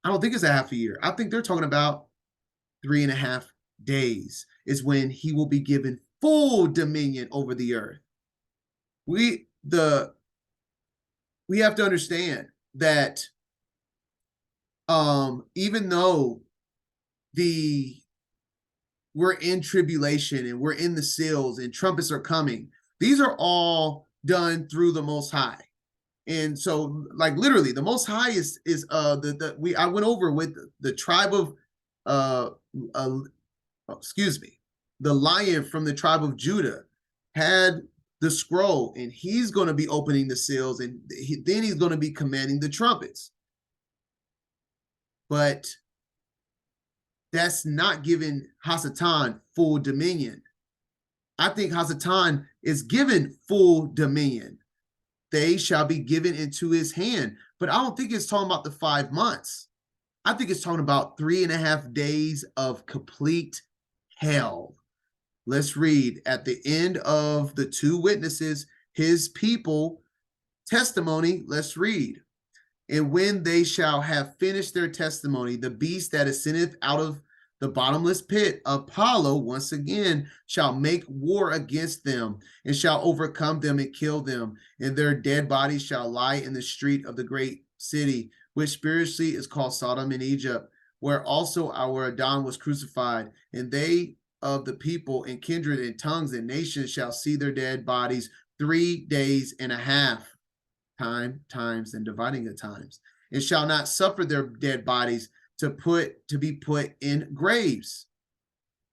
I don't think it's a half a year. I think they're talking about 3.5 days is when he will be given full dominion over the earth. We have to understand that even though we're in tribulation and we're in the seals and trumpets are coming, these are all done through the Most High. And so, like, literally, the Most High is I went over with the tribe of the lion from the tribe of Judah had the scroll, and he's going to be opening the seals, and then he's going to be commanding the trumpets. But that's not giving Hasatan full dominion. I think Hasatan is given full dominion. They shall be given into his hand. But I don't think it's talking about the 5 months. I think it's talking about 3.5 days of complete hell. Let's read at the end of the 2 witnesses, his people testimony. Let's read. And when they shall have finished their testimony, the beast that ascendeth out of the bottomless pit, Apollo, once again, shall make war against them, and shall overcome them and kill them. And their dead bodies shall lie in the street of the great city, which spiritually is called Sodom in Egypt, where also our Adon was crucified. And they of the people and kindred and tongues and nations shall see their dead bodies 3 days and a half. Times, and dividing of times, and shall not suffer their dead bodies to be put in graves.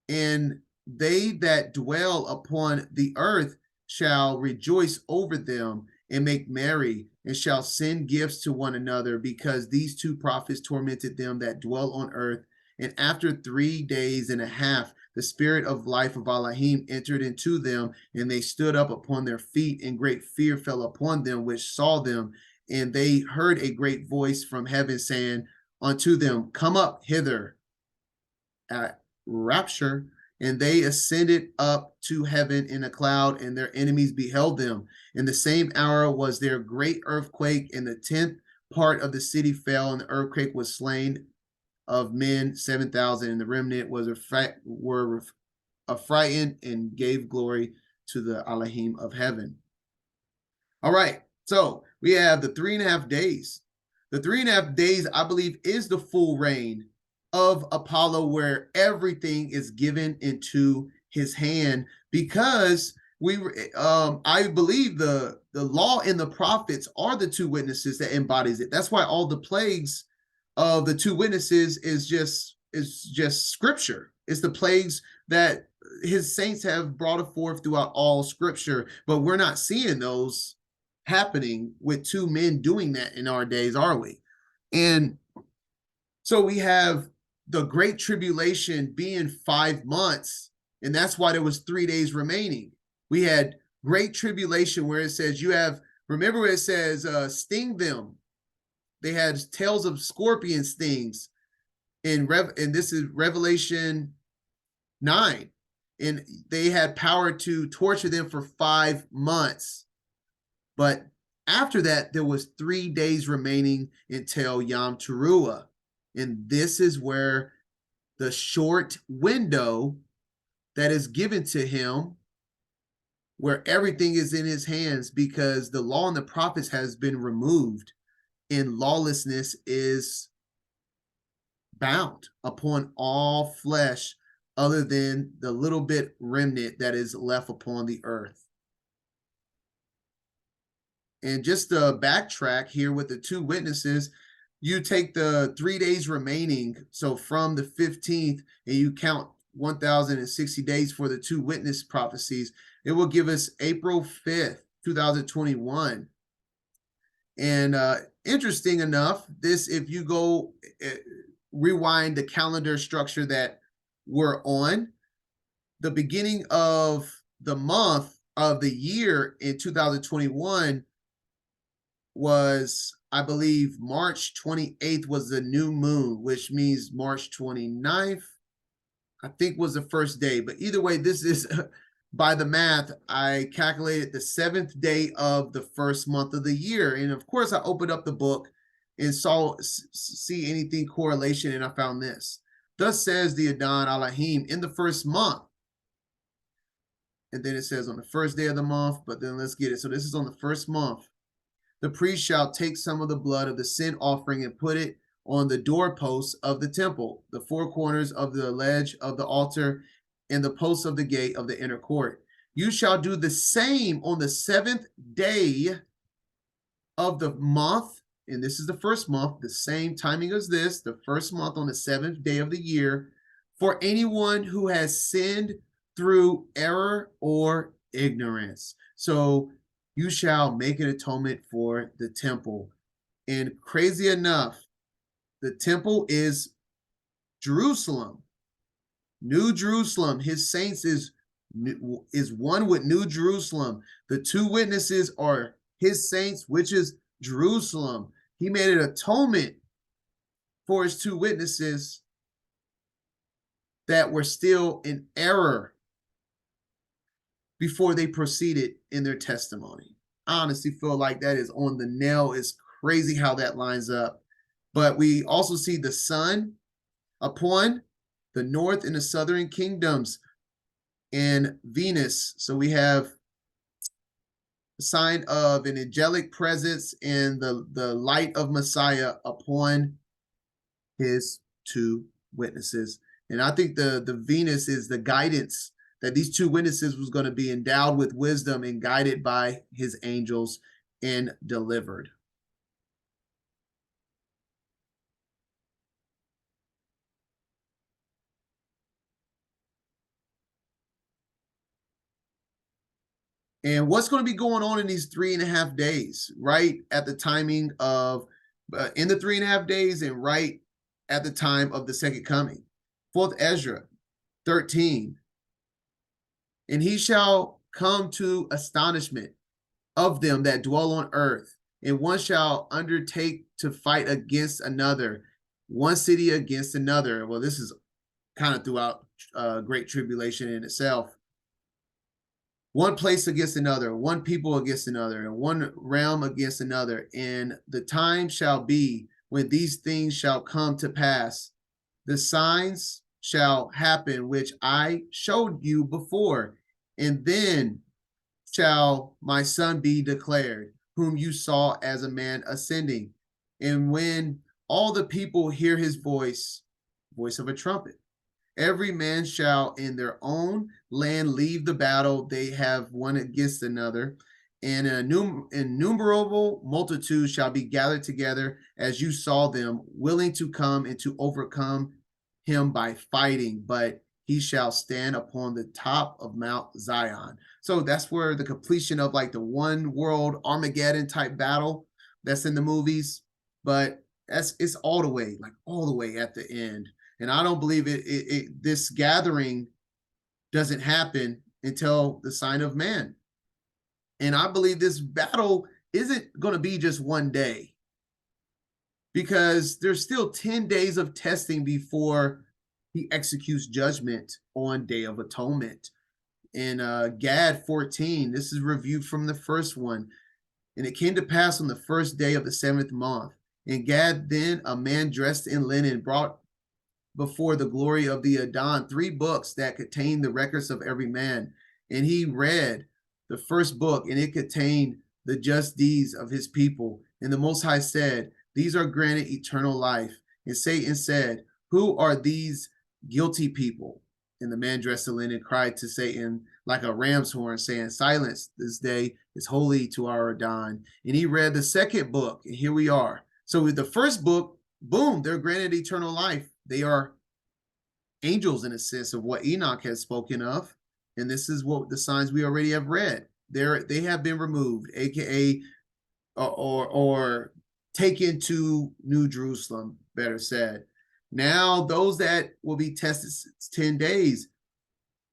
And they that dwell upon the earth shall rejoice over them and make merry, and shall send gifts to one another, because these 2 prophets tormented them that dwell on earth. And after 3 days and a half, the spirit of life of Elohim entered into them, and they stood up upon their feet, and great fear fell upon them which saw them. And they heard a great voice from heaven saying unto them, Come up hither at rapture. And they ascended up to heaven in a cloud, and their enemies beheld them. In the same hour was there great earthquake, and the 10th part of the city fell, and the earthquake was slain of men 7,000, and the remnant were affrighted and gave glory to the Elohim of heaven. All right, so we have the 3.5 days. The 3.5 days, I believe, is the full reign of Apollo, where everything is given into his hand, because I believe the law and the prophets are the two witnesses that embodies it. That's why all the plagues of the two witnesses is just scripture. It's the plagues that his saints have brought forth throughout all scripture, but we're not seeing those happening with two men doing that in our days, are we? And so we have the great tribulation being 5 months, and that's why there was 3 days remaining. We had great tribulation where it says you have, remember where it says sting them. They had tails of scorpion stings and this is Revelation 9. And they had power to torture them for 5 months. But after that, there was 3 days remaining until Yom Teruah. And this is where the short window that is given to him, where everything is in his hands, because the law and the prophets has been removed and lawlessness is bound upon all flesh other than the little bit remnant that is left upon the earth. And just to backtrack here with the two witnesses, you take the 3 days remaining, so from the 15th, and you count 1,060 days for the two witness prophecies, it will give us April 5th, 2021. And interesting enough, this, if you go rewind the calendar structure that we're on, the beginning of the month of the year in 2021 was, I believe, March 28th was the new moon, which means March 29th, I think, was the first day. But either way, this is, by the math, I calculated the 7th day of the first month of the year. And of course, I opened up the book and see anything correlation, and I found this. Thus says the Adon Elohim in the first month. And then it says on the first day of the month, but then let's get it. So this is on the first month. The priest shall take some of the blood of the sin offering and put it on the doorposts of the temple, the four corners of the ledge of the altar, and the posts of the gate of the inner court. You shall do the same on the 7th day of the month, and this is the first month, the same timing as this, the first month on the 7th day of the year, for anyone who has sinned through error or ignorance. So you shall make an atonement for the temple. And crazy enough, the temple is Jerusalem, New Jerusalem. His saints is one with New Jerusalem. The two witnesses are his saints, which is Jerusalem. He made an atonement for his two witnesses that were still in error before they proceeded in their testimony. I honestly feel like that is on the nail. It's crazy how that lines up. But we also see the sun upon the north and the southern kingdoms and Venus. So we have a sign of an angelic presence and the light of Messiah upon his two witnesses. And I think the Venus is the guidance that these two witnesses was going to be endowed with wisdom and guided by his angels and delivered. And what's going to be going on in these 3.5 days, right at the timing of, in the 3.5 days and right at the time of the second coming? 4th Ezra 13. And he shall come to astonishment of them that dwell on earth, and one shall undertake to fight against another, one city against another. Well, this is kind of throughout Great Tribulation in itself. One place against another, one people against another, and one realm against another. And the time shall be when these things shall come to pass. The signs shall happen, which I showed you before. And then shall my son be declared, whom you saw as a man ascending. And when all the people hear his voice, voice of a trumpet, Every man shall in their own land leave the battle they have one against another, and an innumerable multitude shall be gathered together as you saw them, willing to come and to overcome him by fighting, but he shall stand upon the top of Mount Zion. So that's where the completion of like the one world Armageddon type battle that's in the movies, but it's all the way, like all the way at the end. And I don't believe this gathering doesn't happen until the sign of man. And I believe this battle isn't going to be just one day, because there's still 10 days of testing before he executes judgment on Day of Atonement. In Gad 14, this is reviewed from the first one. And it came to pass on the first day of the 7th month. And Gad, then a man dressed in linen, brought before the glory of the Adon 3 books that contained the records of every man. And he read the first book, and it contained the just deeds of his people. And the Most High said, these are granted eternal life. And Satan said, who are these guilty people? And the man dressed in linen cried to Satan like a ram's horn, saying, silence, this day is holy to our Adon. And he read the second book, and here we are. So with the first book, boom, they're granted eternal life. They are angels in a sense of what Enoch has spoken of. And this is what the signs we already have read. They have been removed, aka or taken to New Jerusalem, better said. Now those that will be tested 10 days.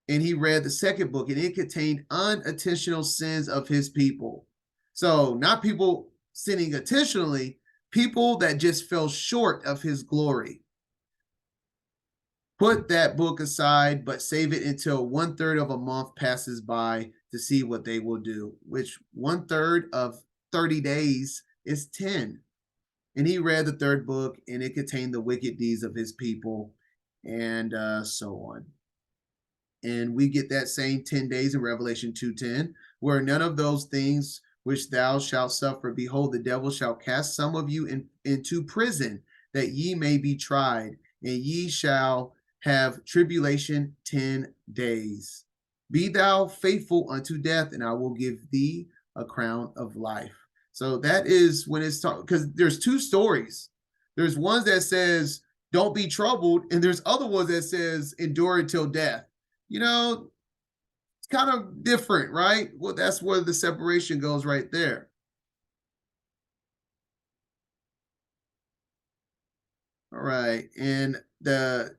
And he read the second book, and it contained unintentional sins of his people. So not people sinning intentionally, people that just fell short of his glory. Put that book aside, but save it until 1/3 of a month passes by to see what they will do, which 1/3 of 30 days is 10. And he read the third book, and it contained the wicked deeds of his people, and so on. And we get that same 10 days in Revelation 2:10, where none of those things which thou shalt suffer, behold, the devil shall cast some of you into prison, that ye may be tried, and ye shall have tribulation 10 days. Be thou faithful unto death, and I will give thee a crown of life. So that is when it's talking, because there's two stories. There's ones that says, don't be troubled, and there's other ones that says, endure until death. You know, it's kind of different, right? Well, that's where the separation goes right there. All right. And the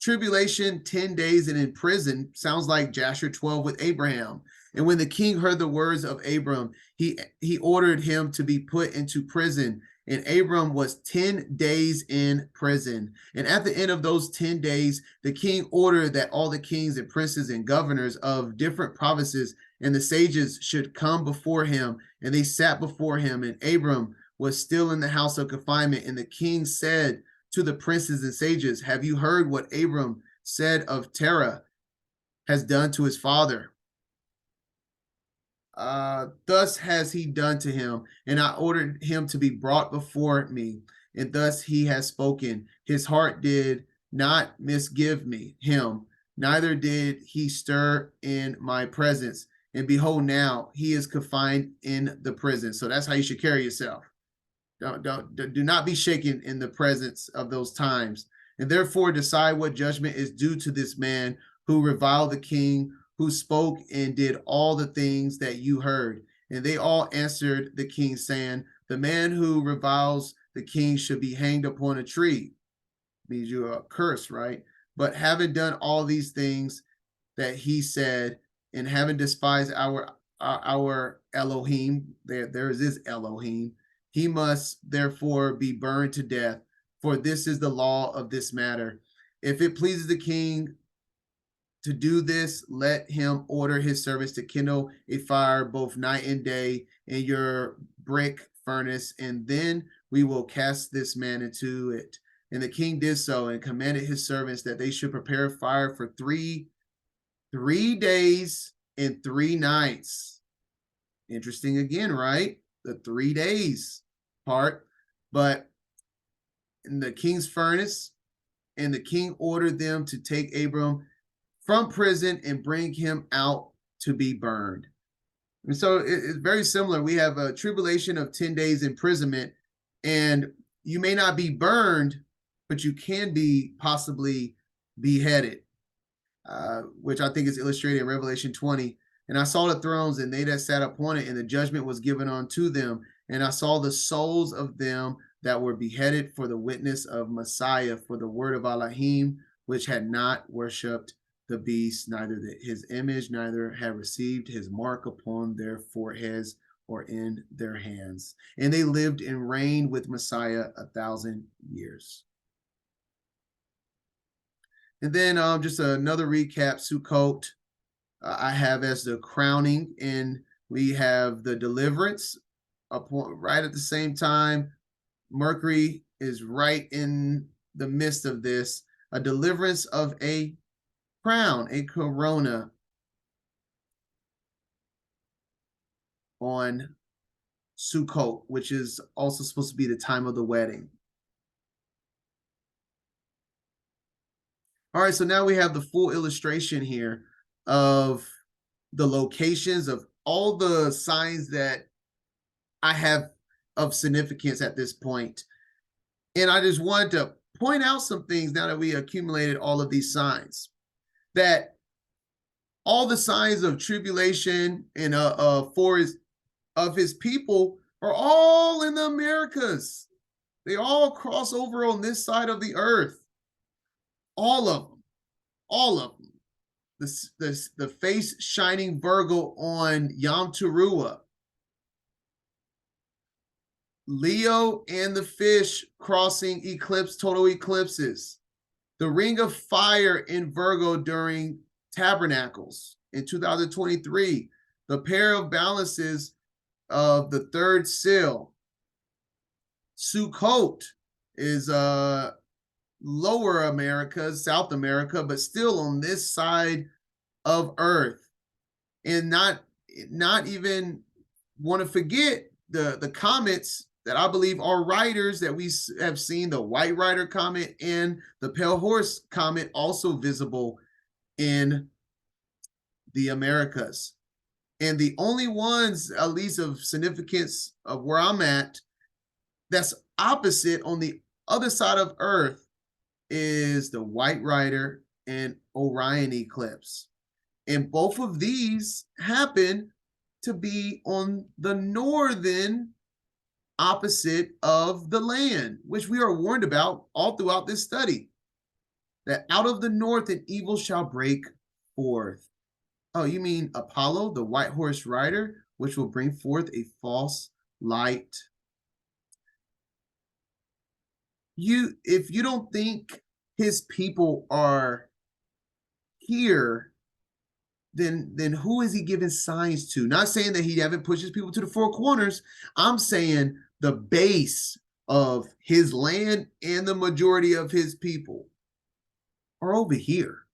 tribulation, 10 days and in prison, sounds like Jasher 12 with Abraham. And when the king heard the words of Abram, he ordered him to be put into prison. And Abram was 10 days in prison. And at the end of those 10 days, the king ordered that all the kings and princes and governors of different provinces and the sages should come before him. And they sat before him. And Abram was still in the house of confinement. And the king said to the princes and sages, have you heard what Abram said of Terah has done to his father? Thus has he done to him, and I ordered him to be brought before me. And thus he has spoken. His heart did not misgive him, neither did he stir in my presence. And behold, now he is confined in the prison. So that's how you should carry yourself. Do not be shaken in the presence of those times. And therefore decide what judgment is due to this man who reviled the king, who spoke and did all the things that you heard. And they all answered the king, saying, the man who reviles the king should be hanged upon a tree. Means you're a curse, right? But having done all these things that he said, and having despised our Elohim, there is this Elohim, he must therefore be burned to death, for this is the law of this matter. If it pleases the king to do this, let him order his servants to kindle a fire both night and day in your brick furnace, and then we will cast this man into it. And the king did so, and commanded his servants that they should prepare fire for three days and 3 nights. Interesting again, right? The 3 days part. But in the king's furnace, and the king ordered them to take Abram from prison and bring him out to be burned. And so it's very similar. We have a tribulation of 10 days imprisonment, and you may not be burned, but you can be possibly beheaded, which I think is illustrated in Revelation 20. And I saw the thrones, and they that sat upon it, and the judgment was given unto them. And I saw the souls of them that were beheaded for the witness of Messiah, for the word of Elohim, which had not worshipped the beast, neither his image, neither had received his mark upon their foreheads or in their hands. And they lived and reigned with Messiah 1,000 years. And then just another recap, Sukkot, I have as the crowning, and we have the deliverance upon, right at the same time. Mercury is right in the midst of this, a deliverance of a crown, a corona on Sukkot, which is also supposed to be the time of the wedding. All right, so now we have the full illustration here of the locations of all the signs that I have of significance at this point. And I just wanted to point out some things now that we accumulated all of these signs, that all the signs of tribulation and of his people are all in the Americas. They all cross over on this side of the earth. All of them. All of them. The face shining Virgo on Yom Teruah. Leo and the fish crossing eclipse, total eclipses. The ring of fire in Virgo during tabernacles in 2023. The pair of balances of the third seal. Sukkot is lower America, South America, but still on this side of Earth. And not even want to forget the comets that I believe are riders that we have seen, the White Rider comet and the Pale Horse comet, also visible in the Americas. And the only ones, at least of significance of where I'm at, that's opposite on the other side of Earth is the White Rider and Orion eclipse. And both of these happen to be on the northern opposite of the land, which we are warned about all throughout this study, that out of the north an evil shall break forth. Oh, you mean Apollo, the white horse rider, which will bring forth a false light. If you don't think his people are here, then who is he giving signs to? Not saying that he haven't pushed his people to the four corners. I'm saying the base of his land and the majority of his people are over here,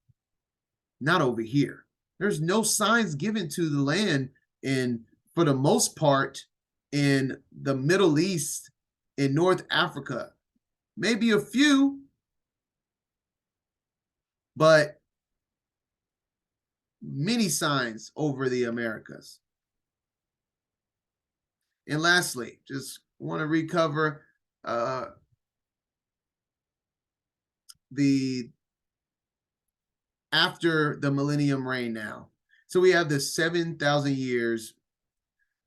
not over here. There's no signs given to the land, and for the most part in the Middle East, in North Africa, maybe a few, but many signs over the Americas. And lastly, just want to recover the after the millennium reign now. So we have the 7,000 years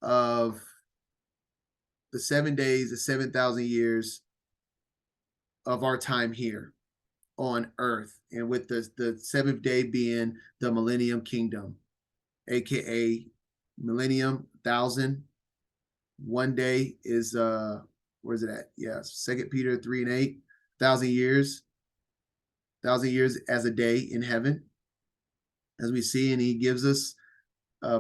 of the 7 days, the 7,000 years of our time here on earth, and with the seventh day being the millennium kingdom, aka millennium, 1,000. 1 day is where's it at? Yes, 2 Peter 3:8, 1,000 years. 1,000 years as a day in heaven, as we see, and he gives us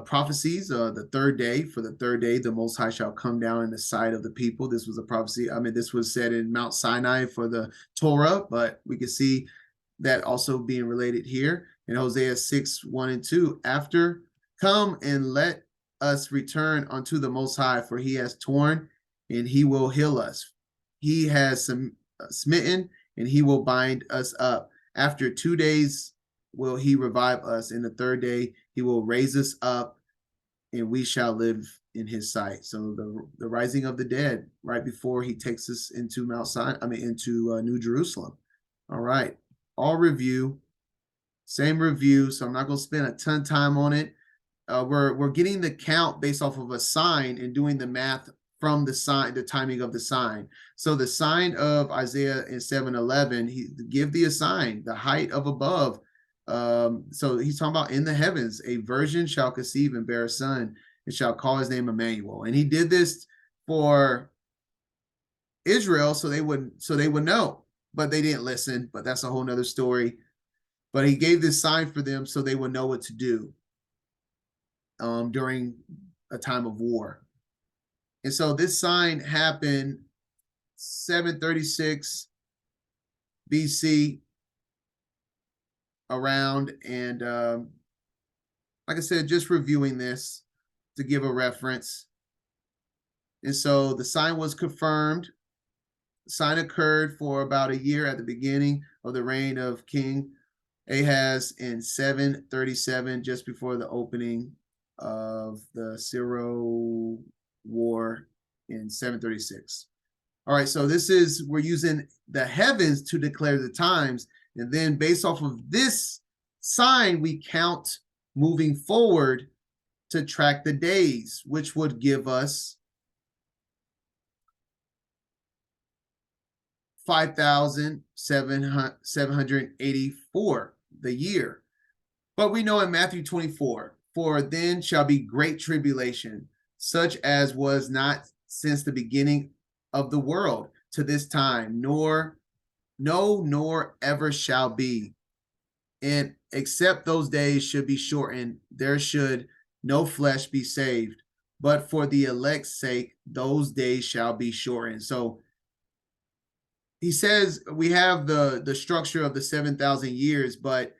prophecies. The third day, for the third day, the Most High shall come down in the sight of the people. This was a prophecy. I mean, this was said in Mount Sinai for the Torah, but we can see that also being related here in Hosea 6:1-2. After, come and let us return unto the Most High, for he has torn and he will heal us. He has smitten and he will bind us up. After 2 days will he revive us, and the third day he will raise us up, and we shall live in his sight. So the rising of the dead, right before he takes us into Mount Sinai, into New Jerusalem. All right, all review, same review. So I'm not going to spend a ton of time on it. We're getting the count based off of a sign and doing the math from the sign, the timing of the sign. So the sign of Isaiah in 7:11, he give thee a sign, the height of above. So he's talking about in the heavens, a virgin shall conceive and bear a son, and shall call his name Emmanuel. And he did this for Israel, so they would know, but they didn't listen. But that's a whole nother story. But he gave this sign for them so they would know what to do during a time of war. And so this sign happened 736 BC around. And like I said, just reviewing this to give a reference. And so the sign was confirmed. The sign occurred for about a year at the beginning of the reign of King Ahaz in 737, just before the opening of the Syro War in 736. All right, so we're using the heavens to declare the times, and then based off of this sign, we count moving forward to track the days, which would give us 5,784, the year. But we know in Matthew 24, for then shall be great tribulation, such as was not since the beginning of the world to this time, nor ever shall be. And except those days should be shortened, there should no flesh be saved. But for the elect's sake, those days shall be shortened. So he says we have the structure of the 7,000 years, but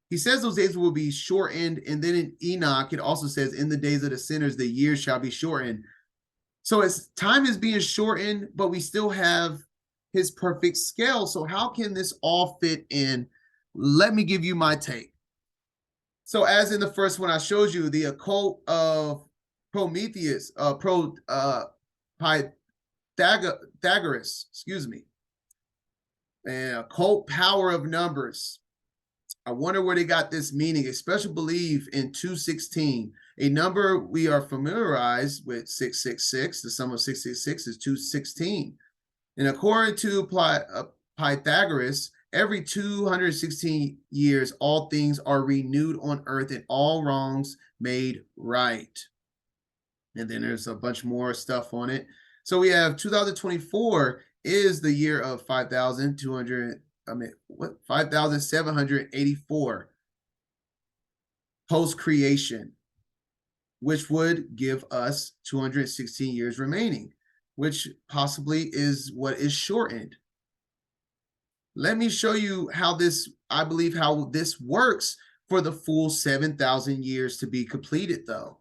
he says those days will be shortened. And then in Enoch, it also says, in the days of the sinners, the years shall be shortened. So as time is being shortened, but we still have his perfect scale. So how can this all fit in? Let me give you my take. So as in the first one I showed you, the occult of Prometheus, Pythagoras, excuse me, and occult power of numbers. I wonder where they got this meaning, especially believe in 216, a number we are familiarized with 666. The sum of 666 is 216. And according to Pythagoras, every 216 years, all things are renewed on earth and all wrongs made right. And then there's a bunch more stuff on it. So we have 2024 is the year of 5,784 post-creation, which would give us 216 years remaining, which possibly is what is shortened. Let me show you how I believe how this works for the full 7,000 years to be completed, though.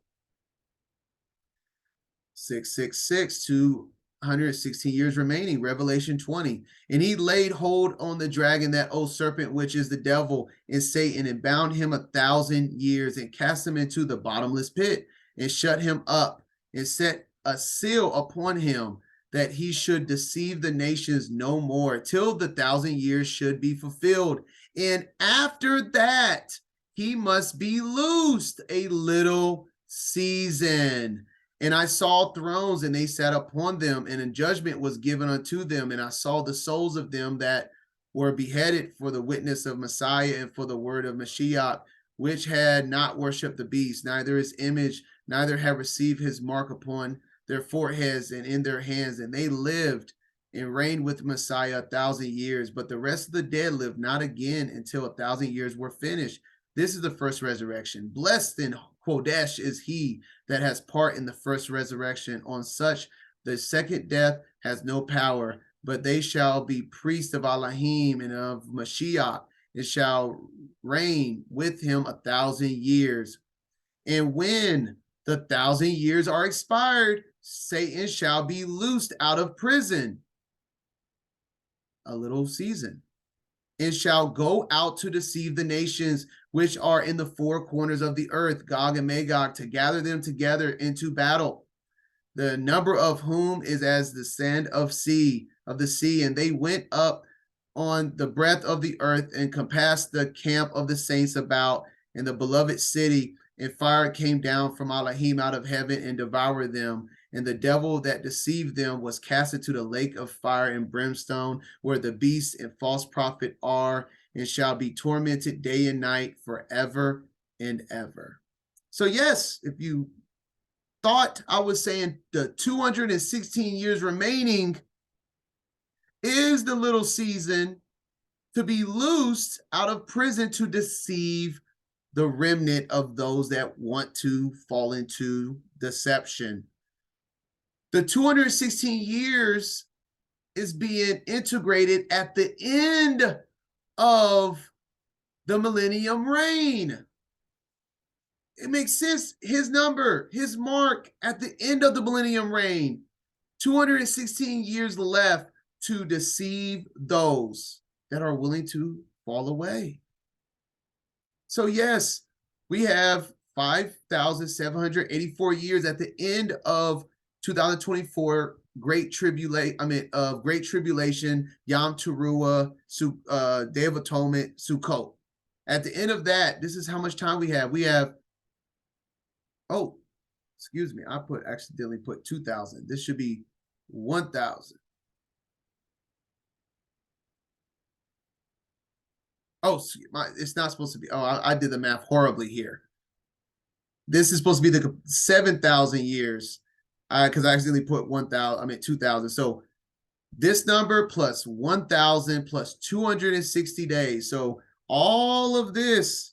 666, 216 years remaining, Revelation 20. And he laid hold on the dragon, that old serpent, which is the devil and Satan, and bound him 1,000 years, and cast him into the bottomless pit, and shut him up, and set a seal upon him, that he should deceive the nations no more, till the 1,000 years should be fulfilled. And after that, he must be loosed a little season. And I saw thrones, and they sat upon them, and a judgment was given unto them. And I saw the souls of them that were beheaded for the witness of Messiah and for the word of Mashiach, which had not worshipped the beast, neither his image, neither had received his mark upon their foreheads and in their hands. And they lived and reigned with Messiah 1,000 years. But the rest of the dead lived not again until 1,000 years were finished. This is the first resurrection. Blessed in Kodesh is he that has part in the first resurrection. On such the second death has no power, but they shall be priests of Elohim and of Mashiach, and shall reign with him 1,000 years. And when the 1,000 years are expired, Satan shall be loosed out of prison a little season. and shall go out to deceive the nations which are in the four corners of the earth, Gog and Magog, to gather them together into battle, the number of whom is as the sand of the sea. And they went up on the breadth of the earth and compassed the camp of the saints about in the beloved city. And fire came down from Elohim out of heaven and devoured them. And the devil that deceived them was cast into the lake of fire and brimstone, where the beast and false prophet are, and shall be tormented day and night forever and ever. So yes, if you thought I was saying the 216 years remaining is the little season to be loosed out of prison to deceive the remnant of those that want to fall into deception. The 216 years is being integrated at the end of the millennium reign. It makes sense. His number, his mark at the end of the millennium reign, 216 years left to deceive those that are willing to fall away. So yes, we have 5,784 years at the end of 2024 Great Tribulation, Yom Teruah, Day of Atonement, Sukkot. At the end of that, this is how much time we have. We have, oh, excuse me, I accidentally put 2,000. This should be 1,000. Oh, it's not supposed to be. Oh, I did the math horribly here. This is supposed to be the 7,000 years, because I accidentally put 1,000. 2,000. So this number plus 1,000 plus 260 days. So all of this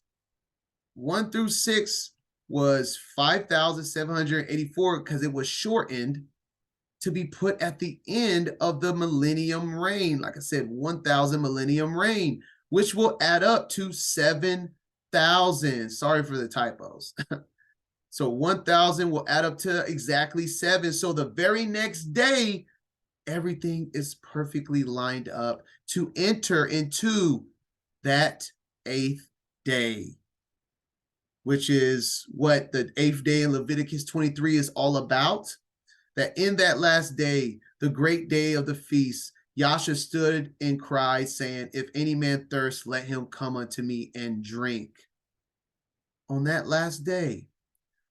1 through 6 was 5,784 because it was shortened to be put at the end of the millennium reign. Like I said, 1,000 millennium reign, which will add up to 7,000. Sorry for the typos. So 1,000 will add up to exactly 7. So the very next day, everything is perfectly lined up to enter into that 8th day, which is what the 8th day in Leviticus 23 is all about. That in that last day, the great day of the feast, Yasha stood and cried, saying, if any man thirst, let him come unto me and drink. On that last day,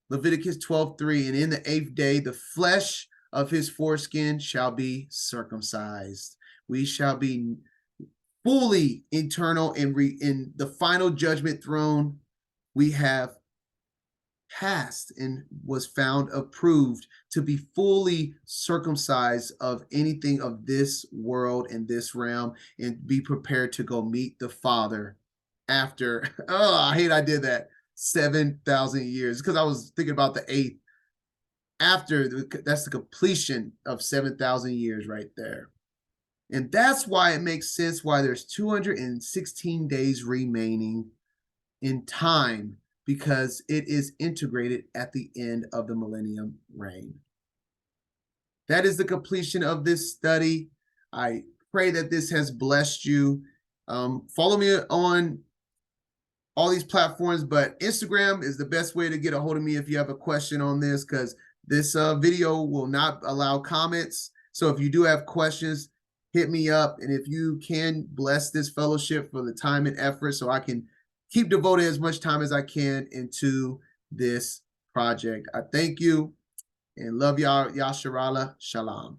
Leviticus 12:3, and in the 8th day, the flesh of his foreskin shall be circumcised. We shall be fully eternal in the final judgment throne. We have passed and was found approved to be fully circumcised of anything of this world and this realm, and be prepared to go meet the Father after, oh, I hate I did that, 7,000 years, because I was thinking about the 8th. That's the completion of 7,000 years right there. And that's why it makes sense why there's 216 days remaining in time, because it is integrated at the end of the millennium reign. That is the completion of this study. I pray that this has blessed you. Follow me on all these platforms, but Instagram is the best way to get a hold of me if you have a question on this, because this video will not allow comments. So if you do have questions, hit me up. And if you can, bless this fellowship for the time and effort so I can keep devoting as much time as I can into this project. I thank you and love y'all. Yasharala. Shalom.